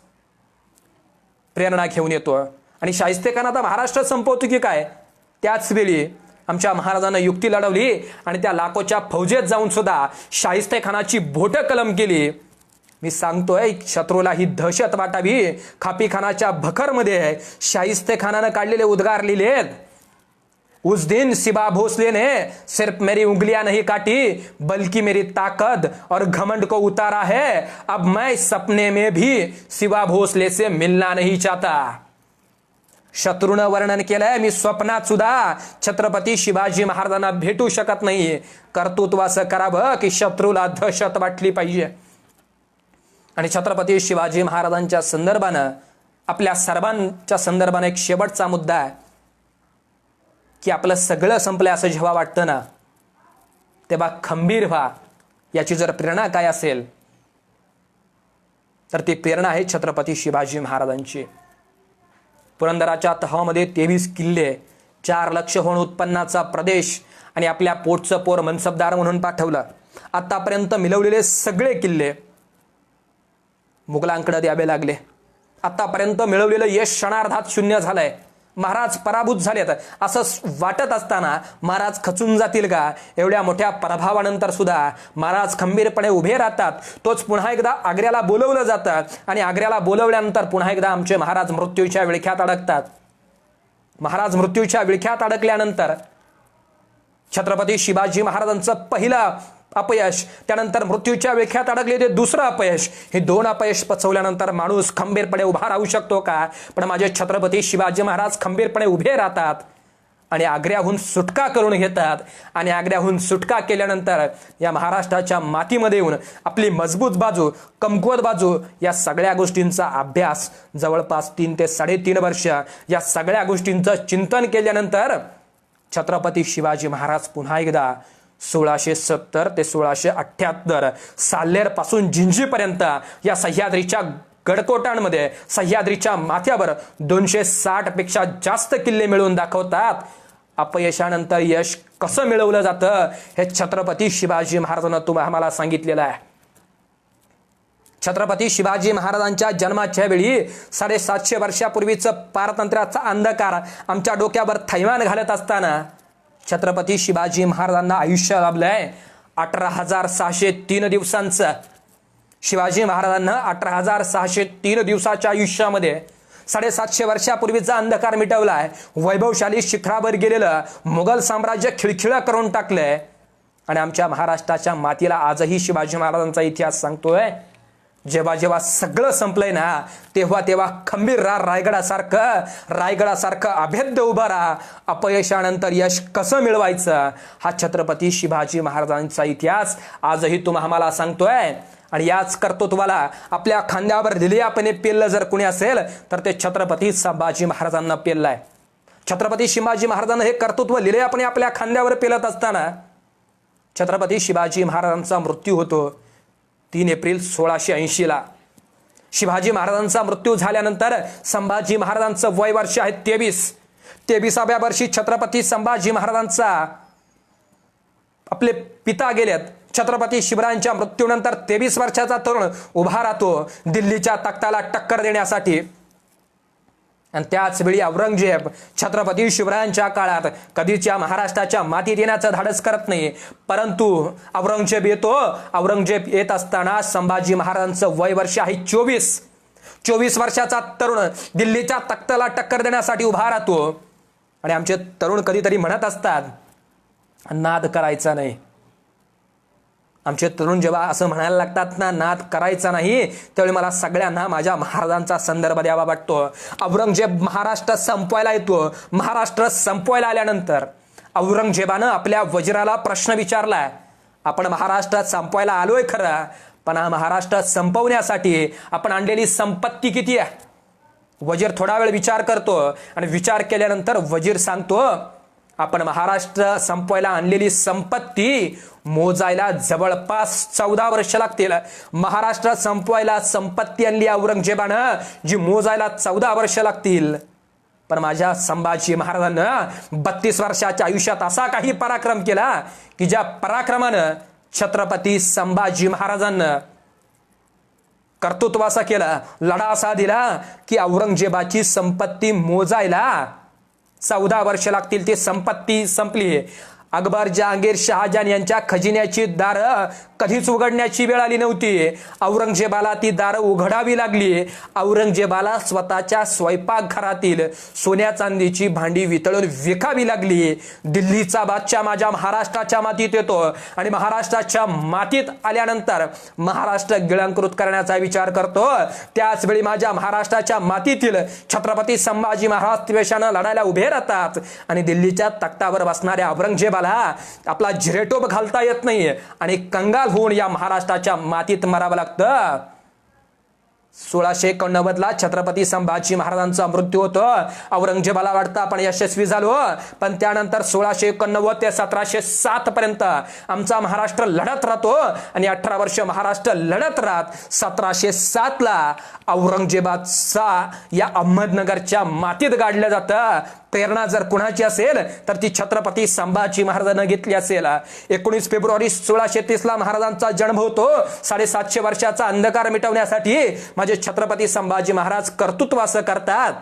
प्रेरणा घेऊन येतो. आणि शाहिस्ते खान आता महाराष्ट्र संपवतो की काय? त्याच वेळी आमच्या महाराजांना युक्ती लढवली आणि त्या लाखोच्या फौजेत जाऊन सुद्धा शाहिस्ते खानाची बोटं कलम केली. मी सांगतोय, शत्रूला ही दहशत वाटावी. खापी खानाच्या भखरमध्ये शाहिस्ते खानानं काढलेले उद्गार लिहिलेत, उस दिन सिवा भोसले ने सिर्फ मेरी उंगलियां नहीं काटी, बल्कि मेरी ताकत और घमंड को उतारा है. अब मैं सपने में भी सिवा भोसले से मिलना नहीं चाहता. शत्रूनं वर्णन केलंय, मी स्वप्नात सुद्धा छत्रपती शिवाजी महाराजांना भेटू शकत नाही. कर्तृत्व असं करावं की शत्रूला दहशत वाटली पाहिजे. आणि छत्रपती शिवाजी महाराजांच्या संदर्भानं, आपल्या सर्वांच्या संदर्भानं एक शेवटचा मुद्दा आहे की आपलं सगळं संपलं असं जेव्हा वाटतं ना, तेव्हा खंबीर व्हा. याची जर प्रेरणा काय असेल तर ती प्रेरणा आहे छत्रपती शिवाजी महाराजांची. पुरंदराच्या तहामध्ये 23 किल्ले, 4 लक्ष होऊन उत्पन्नाचा प्रदेश आणि आपल्या पोटचं पोर मनसबदार म्हणून पाठवलं. आतापर्यंत मिळवलेले सगळे किल्ले मुघलांकडे द्यावे लागले. आतापर्यंत मिळवलेलं यश क्षणार्धात शून्य झालंय. महाराज पराभूत झालेत असं वाटत असताना महाराज खचून जातील का? एवढ्या मोठ्या पराभवानंतर सुद्धा महाराज खंबीरपणे उभे राहतात. तोच पुन्हा एकदा आग्र्याला बोलवलं जातं आणि आग्र्याला बोलवल्यानंतर पुन्हा एकदा आमचे महाराज मृत्यूच्या विळख्यात अडकतात. महाराज मृत्यूच्या विळख्यात अडकल्यानंतर छत्रपती शिवाजी महाराजांचं पहिलं अपयश, त्यानंतर मृत्यूच्या विळख्यात अडकले ते दुसरं अपयश, हे 2 अपयश पचवल्यानंतर माणूस खंबीरपणे उभा राहू शकतो का? पण माझे छत्रपती शिवाजी महाराज खंबीरपणे उभे राहतात आणि आग्र्याहून सुटका करून घेतात. आणि आग्र्याहून सुटका केल्यानंतर या महाराष्ट्राच्या मातीमध्ये येऊन आपली मजबूत बाजू, कमकुवत बाजू या सगळ्या गोष्टींचा अभ्यास जवळपास 3 ते 3.5 वर्ष या सगळ्या गोष्टींचं चिंतन केल्यानंतर छत्रपती शिवाजी महाराज पुन्हा एकदा 1670 ते 1678 साल्हेर पासून जिंजीपर्यंत या सह्याद्रीच्या गडकोटांमध्ये, सह्याद्रीच्या माथ्यावर 260 पेक्षा जास्त किल्ले मिळवून दाखवतात. अपयशानंतर यश कसं मिळवलं जातं हे छत्रपती शिवाजी महाराजांना आम्हाला सांगितलेलं आहे. छत्रपती शिवाजी महाराजांच्या जन्माच्या वेळी 750 वर्षापूर्वीचं पारतंत्र्याचा अंधकार आमच्या डोक्यावर थैमान घालत असताना छत्रपती शिवाजी महाराजांना आयुष्य लाभलंय 18,603 दिवसांचं. शिवाजी महाराजांना 18,603 दिवसाच्या आयुष्यामध्ये 750 वर्षापूर्वीचा अंधकार मिटवलाय, वैभवशाली शिखरावर गेलेलं मुघल साम्राज्य खिळखिळं करून टाकलंय आणि आमच्या महाराष्ट्राच्या मातीला आजही शिवाजी महाराजांचा इतिहास सांगतोय. जेव्हा जेव्हा सगळं संपलंय ना, तेव्हा तेव्हा खंबीर रायगडासारखं अभेद्य उभं राहा. अपयशानंतर यश कसं मिळवायचं हा छत्रपती शिवाजी महाराजांचा इतिहास आजही आम्हाला सांगतोय. आणि याच कर्तृत्वाला आपल्या खांद्यावर दिलेपणे पेललं जर कुणी असेल तर ते छत्रपती संभाजी महाराजांना पेललंय. छत्रपती शिवाजी महाराजांना हे कर्तृत्व लिहिलेपणे आपल्या खांद्यावर पेलत असताना छत्रपती शिवाजी महाराजांचा मृत्यू होतो 3 एप्रिल 1680ला. शिवाजी महाराजांचा मृत्यू झाल्यानंतर संभाजी महाराजांचं वय वर्ष आहे 23व्या वर्षी छत्रपती संभाजी महाराजांचा आपले पिता गेलेत. छत्रपती शिवरायांच्या मृत्यूनंतर 23 वर्षाचा तरुण उभा राहतो दिल्लीच्या तख्ताला टक्कर देण्यासाठी. आणि त्याच वेळी औरंगजेब छत्रपती शिवरायांच्या काळात कधीच या महाराष्ट्राच्या मातीत येण्याचं धाडस करत नाही. परंतु औरंगजेब येत असताना संभाजी महाराजांचं वय वर्ष आहे 24 वर्षाचा तरुण दिल्लीच्या तख्ताला टक्कर देण्यासाठी उभा राहतो. आणि आमचे तरुण कधीतरी म्हणत असतात नाद करायचा नाही. आमचे तरुण जेव्हा असं म्हणायला लागतात ना नाद करायचा नाही, त्यावेळी मला सगळ्यांना माझ्या महाराजांचा संदर्भ द्यावा वाटतो. औरंगजेब महाराष्ट्र संपवायला येतो. महाराष्ट्र संपवायला आल्यानंतर औरंगजेबानं आपल्या वजिराला प्रश्न विचारलाय, आपण महाराष्ट्रात संपवायला आलोय खरं, पण हा महाराष्ट्र संपवण्यासाठी आपण आणलेली संपत्ती किती आहे? वजीर थोडा वेळ विचार करतो आणि विचार केल्यानंतर वजीर सांगतो, आपण महाराष्ट्र संपवायला आणलेली संपत्ती मोजायला जवळपास 14 वर्ष लागतील. महाराष्ट्र संपवायला संपत्ती आणली औरंगजेबानं जी मोजायला 14 वर्ष लागतील. पण माझ्या संभाजी महाराजांना 32 वर्षाच्या आयुष्यात असा काही पराक्रम केला की ज्या पराक्रमानं छत्रपती संभाजी महाराजांना कर्तृत्व असा केला, लढा असा दिला की औरंगजेबाची संपत्ती मोजायला 14 वर्ष लागतील. ती संपत्ती संपली. अकबर, जहांगीर, शहाजहान यांच्या खजिन्याची दारं कधीच उघडण्याची वेळ आली नव्हती. औरंगजेबाला ती दारं उघडावी लागली. औरंगजेबाला स्वतःच्या स्वयंपाकघरातील सोन्या चांदीची भांडी वितळून विकावी लागली. दिल्लीचा बादशाह माझ्या महाराष्ट्राच्या मातीत येतो आणि महाराष्ट्राच्या मातीत आल्यानंतर महाराष्ट्र गिळंकृत करण्याचा विचार करतो. त्याच वेळी माझ्या महाराष्ट्राच्या मातीतील छत्रपती संभाजी महाराज द्वेषानं लढायला उभे राहतात आणि दिल्लीच्या तख्तावर बसणाऱ्या औरंगजेबाला आपला जिरेटोप घालता येत नाही आणि कंगाल होऊन या महाराष्ट्राच्या मातीत मरावं लागतं. 1689ला छत्रपती संभाजी महाराजांचा मृत्यू होतो. औरंगजेबाला वाटतं आपण यशस्वी झालो, पण त्यानंतर 1689 ते 1707 पर्यंत आमचा महाराष्ट्र लढत राहतो आणि 18 वर्ष महाराष्ट्र लढत राहत 1707ला औरंगजेबाचा या अहमदनगरच्या मातीत गाडलं जातं. प्रेरणा जर कुणाची असेल तर ती छत्रपती संभाजी महाराजांना घेतली असेल. 19 फेब्रुवारी 1630ला महाराजांचा जन्म होतो. 750 वर्षाचा अंधकार मिटवण्यासाठी माझे छत्रपती संभाजी महाराज कर्तृत्व असं करतात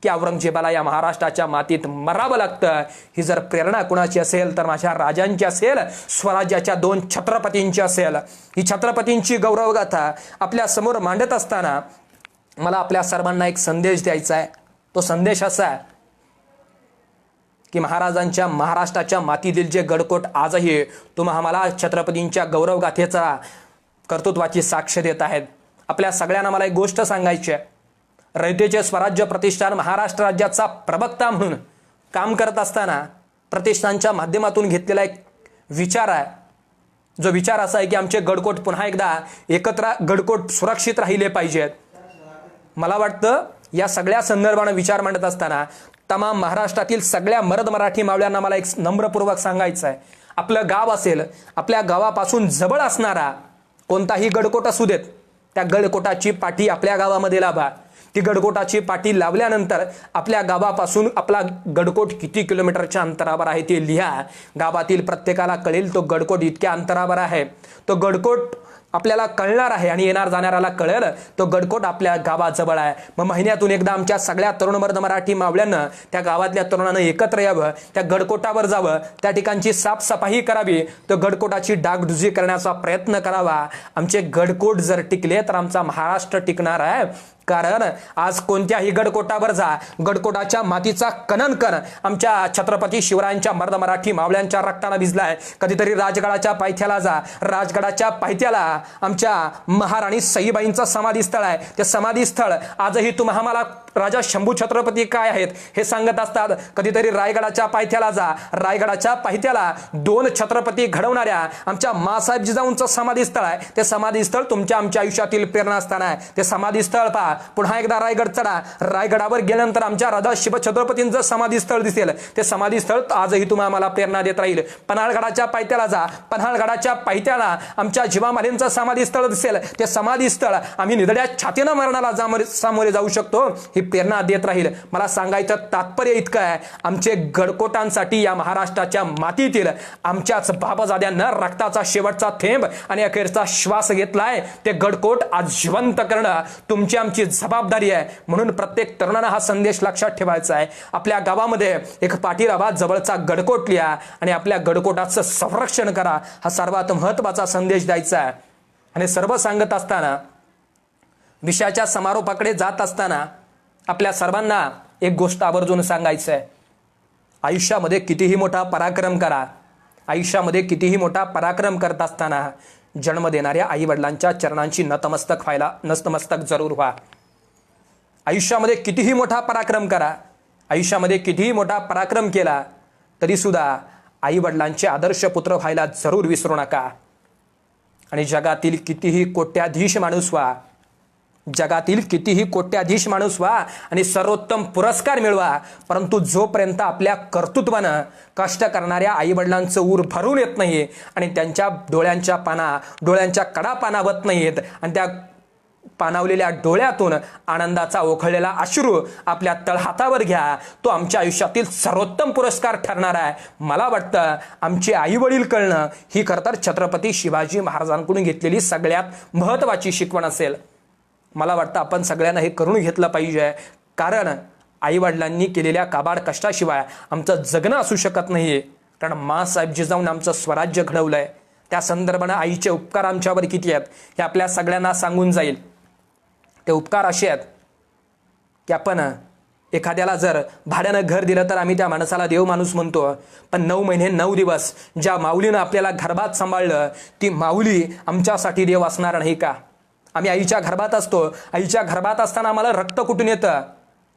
की औरंगजेबाला या महाराष्ट्राच्या मातीत मरावं लागतं. ही जर प्रेरणा कुणाची असेल तर माझ्या राजांची असेल, स्वराज्याच्या 2 छत्रपतींची असेल. ही छत्रपतींची गौरवगाथा आपल्या समोर मांडत असताना मला आपल्या सर्वांना एक संदेश द्यायचा आहे. तो संदेश असा आहे की महाराष्ट्राच्या मातीतील जे गडकोट आजही आम्हाला छत्रपतींच्या गौरवगाथेचा कर्तृत्वाची साक्ष देत आहेत. आपल्या सगळ्यांना मला एक गोष्ट सांगायची आहे. रयतेचे स्वराज्य प्रतिष्ठान महाराष्ट्र राज्याचा प्रवक्ता म्हणून काम करत असताना प्रतिष्ठानच्या माध्यमातून घेतलेला एक विचार आहे. जो विचार असा आहे की आमचे गडकोट पुन्हा एकदा एकत्र गडकोट सुरक्षित राहिले पाहिजेत. मला वाटतं या सगळ्या संदर्भाने विचार मांडत असताना तमाम महाराष्ट्रातील सगळ्या मर्द मराठी मावळ्यांना मला एक नम्रपूर्वक सांगायचं आहे, आपलं गाव असेल, आपल्या गावापासून जवळ असणारा कोणताही गडकोट असू देत, त्या गडकोटाची पाठी आपल्या गावामध्ये लावा. ती गडकोटाची पाठी लावल्यानंतर आपल्या गावापासून आपला गडकोट किती किलोमीटरच्या अंतरावर आहे ते लिहा. गावातील प्रत्येकाला कळेल तो गडकोट इतक्या अंतरावर आहे. तो गडकोट आपल्याला कळणार आहे आणि येणार जाणाऱ्याला कळेल तो गडकोट आपल्या गावाजवळ आहे. मग महिन्यातून एकदा आमच्या सगळ्या तरुणमर्द मराठी मावळ्यांना त्या गावातल्या तरुणांना एकत्र यावं, त्या गडकोटावर जावं, त्या ठिकाणची साफसफाई करावी, तो गडकोटाची डागडुजी करण्याचा प्रयत्न करावा. आमचे गडकोट जर टिकले तर आमचा महाराष्ट्र टिकणार आहे. कारण आज कोणत्याही गडकोटावर जा, गडकोटाच्या मातीचा कणन कर आमच्या छत्रपती शिवरायांच्या मर्द मराठी मावळ्यांच्या रक्ताने भिजलाय. कधीतरी राजगडाच्या पायथ्याला जा, राजगडाच्या पायथ्याला आमच्या महाराणी सईबाईंचं समाधी स्थळ आहे. ते समाधी स्थळ आजही आम्हाला राजा शंभू छत्रपती काय आहेत हे सांगत असतात. कधीतरी रायगडाच्या पायथ्याला जा, रायगडाच्या पायथ्याला 2 छत्रपती घडवणाऱ्या आमच्या मासाहेब जिजाऊंचं समाधी स्थळ आहे. ते समाधी स्थळ तुमच्या आमच्या आयुष्यातील प्रेरणास्थान आहे. ते समाधी स्थळ पहा. पुन्हा एकदा रायगड चढा, रायगडावर गेल्यानंतर आमच्या राजा शिवछत्रपतींचं समाधी स्थळ दिसेल. ते समाधी स्थळ आजही आम्हाला प्रेरणा देत राहील. पन्हाळगडाच्या पायथ्याला जा, पन्हाळगडाच्या पायथ्याला आमच्या जिवामालींचं समाधी स्थळ दिसेल. ते समाधी स्थळ आम्ही निधड्या छातीनं मरणाला सामोरे जाऊ शकतो ही प्रेरणा देत राहील. मला सांगायचं तात्पर्य इतकं आहे, आमचे गडकोटांसाठी या महाराष्ट्राच्या मातीतील आमच्याच बाबाजाद्यांना रक्ताचा शेवटचा थेंब आणि अखेरचा श्वास घेतलाय. ते गडकोट आज जिवंत करणं तुमची आमची जबाबदारी आहे. म्हणून प्रत्येक तरुणानं हा संदेश लक्षात ठेवायचा आहे. आपल्या गावामध्ये एक पाठीरावा जवळचा गडकोट लिहा आणि आपल्या गडकोटाचं संरक्षण करा, हा सर्वात महत्वाचा संदेश द्यायचा आहे. आणि सर्व सांगत असताना, विषयाच्या समारोपाकडे जात असताना आपल्या सर्वांना एक गोष्ट आवर्जून सांगायचं आहे. आयुष्यामध्ये कितीही मोठा पराक्रम करा, आयुष्यामध्ये कितीही मोठा पराक्रम करत असताना जन्म देणाऱ्या आई वडिलांच्या चरणांची नतमस्तक जरूर व्हा. आयुष्यामध्ये कितीही मोठा पराक्रम करा, आयुष्यामध्ये कितीही मोठा पराक्रम केला तरी सुद्धा आई वडिलांचे आदर्श पुत्र व्हायला जरूर विसरू नका. आणि जगातील कितीही कोट्याधीश माणूस व्हा, जगातील कितीही कोट्याधीश माणूस व्हा आणि सर्वोत्तम पुरस्कार मिळवा, परंतु जोपर्यंत आपल्या कर्तृत्वानं कष्ट करणाऱ्या आई वडिलांचं ऊर भरून येत नाही आणि त्यांच्या डोळ्यांच्या कडा पाणावत नाहीत आणि त्या पाणावलेल्या डोळ्यातून आनंदाचा ओखळलेला अश्रू आपल्या तळहातावर घ्या, तो आमच्या आयुष्यातील सर्वोत्तम पुरस्कार ठरणार आहे. मला वाटतं आमचे आई वडील कळणं ही खरं तर छत्रपती शिवाजी महाराजांकडून घेतलेली सगळ्यात महत्त्वाची शिकवण असेल. मला वाटतं आपण सगळ्यांना हे करून घेतलं पाहिजे. कारण आई वडिलांनी केलेल्या काबाड कष्टाशिवाय आमचं जगणं असू शकत नाहीये. कारण मासाहेब जिजाऊन आमचं स्वराज्य घडवलंय. त्या संदर्भानं आईचे उपकार आमच्यावर किती आहेत हे आपल्या सगळ्यांना सांगून जाईल. ते उपकार असे आहेत की आपण एखाद्याला जर भाड्यानं घर दिलं तर आम्ही त्या माणसाला देव माणूस म्हणतो. पण 9 महिने 9 दिवस ज्या माऊलीनं आपल्याला गर्भात सांभाळलं ती माऊली आमच्यासाठी देव असणार नाही का? आम्ही आईच्या गर्भात असतो, आईच्या गर्भात असताना आम्हाला रक्त कुठून येतं?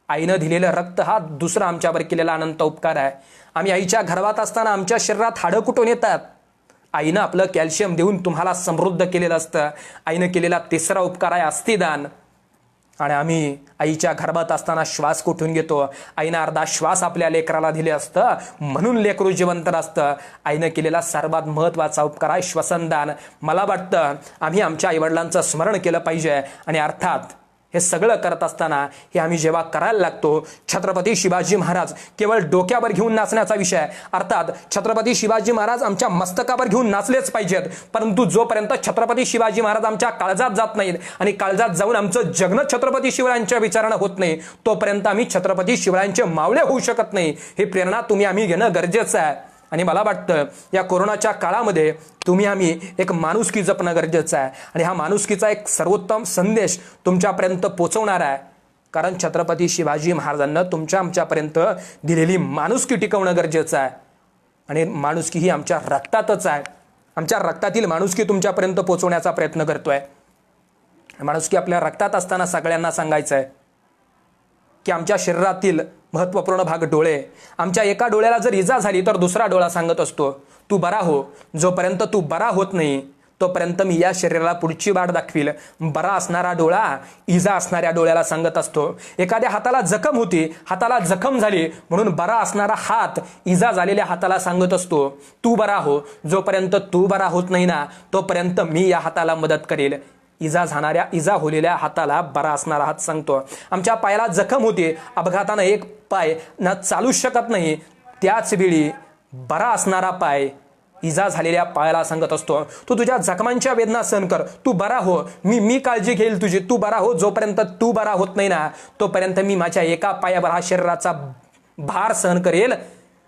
आईनं दिलेलं रक्त हा दुसरा आमच्यावर केलेला अनंत उपकार आहे. आम्ही आईच्या गर्भात असताना आमच्या शरीरात हाडं कुठून येतात? आईनं आपलं कॅल्शियम देऊन तुम्हाला समृद्ध केलेलं असतं. आईनं केलेला तिसरा उपकार आहे अस्थिदान. आणि आम्ही आईच्या गर्भात असताना श्वास कुठून घेतो? आईनं अर्धा श्वास आपल्या लेकराला दिले असतं म्हणून लेकरू जिवंत असतं. आईनं केलेला सर्वात महत्त्वाचा उपकार आहे श्वसनदान. मला वाटतं आम्ही आमच्या आईवडिलांचं स्मरण केलं पाहिजे. आणि अर्थात हे सगळं करत असताना हे आम्ही जेव्हा करायला लागतो, छत्रपती शिवाजी महाराज केवळ डोक्यावर घेऊन नाचण्याचा विषय, अर्थात छत्रपती शिवाजी महाराज आमच्या मस्तकावर घेऊन नाचलेच पाहिजेत. परंतु जोपर्यंत छत्रपती शिवाजी महाराज आमच्या काळजात जात नाहीत आणि काळजात जाऊन आमचं जगणं छत्रपती शिवरायांच्या विचारानं होत नाही, तोपर्यंत आम्ही छत्रपती शिवरायांचे मावळे होऊ शकत नाही. ही प्रेरणा आम्ही घेणं गरजेचं आहे. आणि मला वाटतं या कोरोनाच्या काळामध्ये आम्ही एक माणुसकी जपणं गरजेचं आहे. आणि हा माणुसकीचा एक सर्वोत्तम संदेश तुमच्यापर्यंत पोहोचवणार आहे. कारण छत्रपती शिवाजी महाराजांना तुमच्या आमच्यापर्यंत दिलेली माणुसकी टिकवणं गरजेचं आहे. आणि माणुसकी ही आमच्या रक्तातच आहे. आमच्या रक्तातील माणुसकी तुमच्यापर्यंत पोहोचवण्याचा प्रयत्न करतोय. माणुसकी आपल्या रक्तात असताना सगळ्यांना सांगायचं आहे की आमच्या शरीरातील महत्त्वपूर्ण भाग डोळे. आमच्या एका डोळ्याला जर इजा झाली तर दुसरा डोळा सांगत असतो तू बरा हो. जोपर्यंत तू बरा होत नाही तोपर्यंत मी या शरीराला पुढची वाट दाखवील. बरा असणारा डोळा इजा असणाऱ्या डोळ्याला सांगत असतो. एखाद्या हाताला जखम होती, हाताला जखम झाली म्हणून बरा असणारा हात इजा झालेल्या हाताला सांगत असतो तू बरा हो. जोपर्यंत तू बरा होत नाही ना तोपर्यंत मी या हाताला मदत करेल. इजा होलेल्या हाताला बरा असणारा हात सांगतो. आमच्या पायाला जखम होती, अपघातानं एक पाय ना चालू शकत नाही, त्याच वेळी बरा असणारा पाय इजा झालेल्या पायाला सांगत असतो, तू तुझ्या जखमांच्या वेदना सहन कर, तू बरा हो, मी काळजी घेईल तुझी, तू बरा हो. जोपर्यंत तू बरा होत नाही ना तोपर्यंत मी माझ्या एका पायावर हा शरीराचा भार सहन करेल.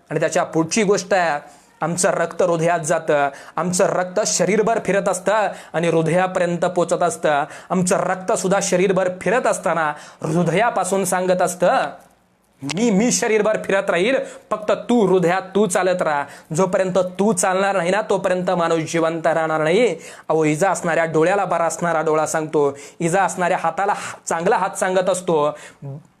आणि त्याच्या पुढची गोष्ट आहे, आमचं रक्त हृदयात जातं, आमचं रक्त शरीरभर फिरत असतं आणि हृदयापर्यंत पोचत असतं. आमचं रक्त सुद्धा शरीरभर फिरत असताना हृदयापासून सांगत असतं, मी शरीरभर फिरत राहील, फक्त तू हृदयात तू चालत राहा. जोपर्यंत तू चालणार नाही ना तोपर्यंत माणूस जिवंत राहणार नाही. अहो, इजा असणाऱ्या डोळ्याला बरा असणारा डोळा सांगतो, इजा असणाऱ्या हाताला चांगला हात सांगत असतो,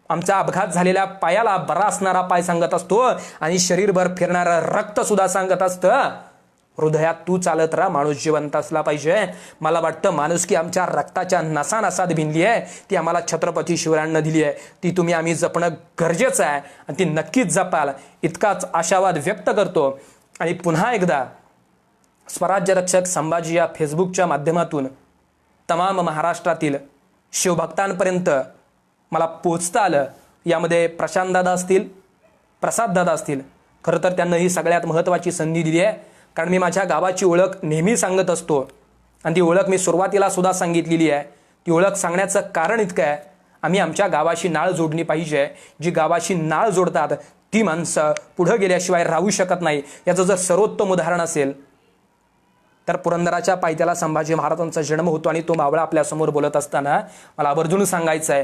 आमचा अपघात झालेल्या पायाला बरा असणारा पाय सांगत असतो आणि शरीरभर फिरणारं रक्त सुद्धा सांगत असतं, हृदयात तू चालत राहा, माणूस जिवंत असला पाहिजे. मला वाटतं माणुसकी आमच्या रक्ताच्या नसानसात भिनली आहे, ती आम्हाला छत्रपती शिवरायांना दिली आहे, ती आम्ही जपणं गरजेचं आहे आणि ती नक्कीच जपाल, इतकाच आशावाद व्यक्त करतो. आणि पुन्हा एकदा स्वराज्य रक्षक संभाजी या फेसबुकच्या माध्यमातून तमाम महाराष्ट्रातील शिवभक्तांपर्यंत मला पोचता आलं. यामध्ये प्रशांतदादा असतील, प्रसाददादा असतील, खरं तर त्यांना ही सगळ्यात महत्त्वाची संधी दिली आहे. कारण मी माझ्या गावाची ओळख नेहमी सांगत असतो आणि ती ओळख मी सुरुवातीला सुद्धा सांगितलेली आहे. ती ओळख सांगण्याचं कारण इतकं आहे, आम्ही आमच्या गावाशी नाळ जोडली पाहिजे. जी गावाशी नाळ जोडतात ती माणसं पुढं गेल्याशिवाय राहू शकत नाही. याचं जर सर्वोत्तम उदाहरण असेल तर पुरंदराच्या पायथ्याला संभाजी महाराजांचा जन्म होतो आणि तो मावळा आपल्यासमोर बोलत असताना मला आवर्जून सांगायचं आहे,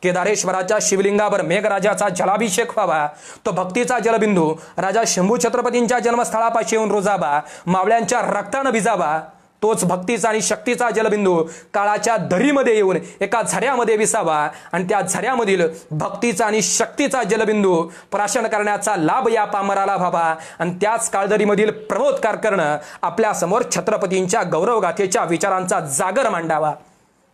केदारेश्वराच्या शिवलिंगावर मेघराजाचा जलाभिषेक व्हावा, तो भक्तीचा जलबिंदू राजा शंभू छत्रपतींच्या जन्मस्थळापाशी येऊन रोजावा, मावळ्यांच्या रक्तानं भिजावा. तोच भक्तीचा आणि शक्तीचा जलबिंदू काळाच्या दरीमध्ये येऊन एका झऱ्यामध्ये विसावा आणि त्या झऱ्यामधील भक्तीचा आणि शक्तीचा जलबिंदू प्राशन करण्याचा लाभ या पामराला व्हावा आणि त्याच काळदरीमधील प्रमोदकार करणं आपल्यासमोर छत्रपतींच्या गौरवगाथेच्या विचारांचा जागर मांडावा.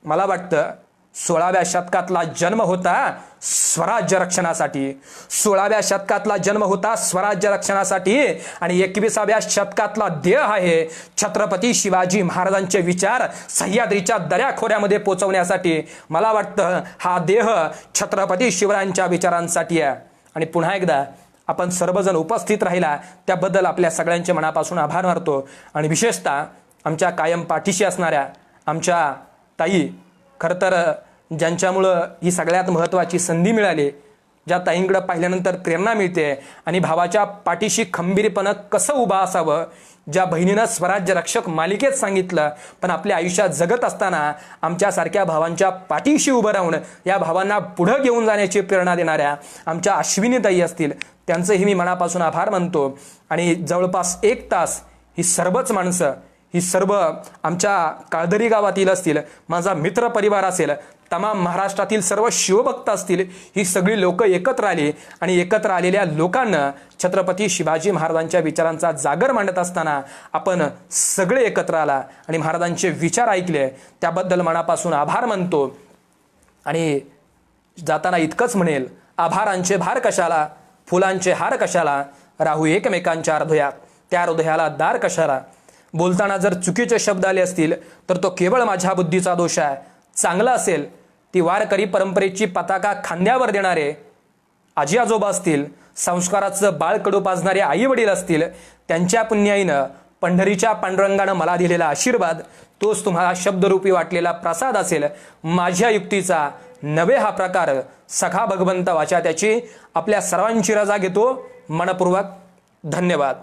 मला वाटतं 16व्या शतकातला जन्म होता स्वराज्य रक्षणासाठी, 16व्या शतकातला जन्म होता स्वराज्य रक्षणासाठी आणि 21व्या शतकातला देह आहे छत्रपती शिवाजी महाराजांचे विचार सह्याद्रीच्या दऱ्याखोऱ्यामध्ये पोहोचवण्यासाठी. मला वाटतं हा देह छत्रपती शिवरायांच्या विचारांसाठी आहे. आणि पुन्हा एकदा आपण सर्वजण उपस्थित राहिला त्याबद्दल आपल्या सगळ्यांच्या मनापासून आभार मानतो. आणि विशेषतः आमच्या कायम पाठीशी असणाऱ्या आमच्या ताई, खरं तर ज्यांच्यामुळं ही सगळ्यात महत्त्वाची संधी मिळाली, ज्या ताईंकडं पाहिल्यानंतर प्रेरणा मिळते आणि भावाच्या पाठीशी खंबीरपणं कसं उभं असावं, ज्या बहिणीनं स्वराज्य रक्षक मालिकेत सांगितलं, पण आपल्या आयुष्यात जगत असताना आमच्यासारख्या भावांच्या पाठीशी उभं राहून या भावांना पुढं घेऊन जाण्याची प्रेरणा देणाऱ्या आमच्या अश्विनीताई असतील, त्यांचंही मी मनापासून आभार मानतो. आणि जवळपास 1 तास ही सर्वच माणसं, ही सर्व आमच्या काळदरी गावातील असतील, माझा मित्र परिवार असेल, तमाम महाराष्ट्रातील सर्व शिवभक्त असतील, ही सगळी लोक एकत्र आली आणि एकत्र आलेल्या लोकांना छत्रपती शिवाजी महाराजांच्या विचारांचा जागर मांडत असताना आपण सगळे एकत्र आला आणि महाराजांचे विचार ऐकले, त्याबद्दल मनापासून आभार मानतो. आणि जाताना इतकंच म्हणेल, आभारांचे भार कशाला, फुलांचे हार कशाला, राहू एकमेकांच्या हृदयात, त्या हृदयाला दार कशाला. बोलताना जर चुकीचे शब्द आले असतील तर तो केवळ माझ्या बुद्धीचा दोष आहे. चांगला असेल ती वारकरी परंपरेची पताका खांद्यावर देणारे आजी आजोबा असतील, संस्काराचं बाळकडू पाजणारे आई वडील असतील, त्यांच्या पुण्याईनं पंढरीच्या पांडुरंगानं मला दिलेला आशीर्वाद, तोच तुम्हाला शब्दरूपी वाटलेला प्रसाद असेल. माझ्या युक्तीचा नवे हा प्रकार सखा भगवंत वाचा त्याची. आपल्या सर्वांची रजा घेतो. मनपूर्वक धन्यवाद.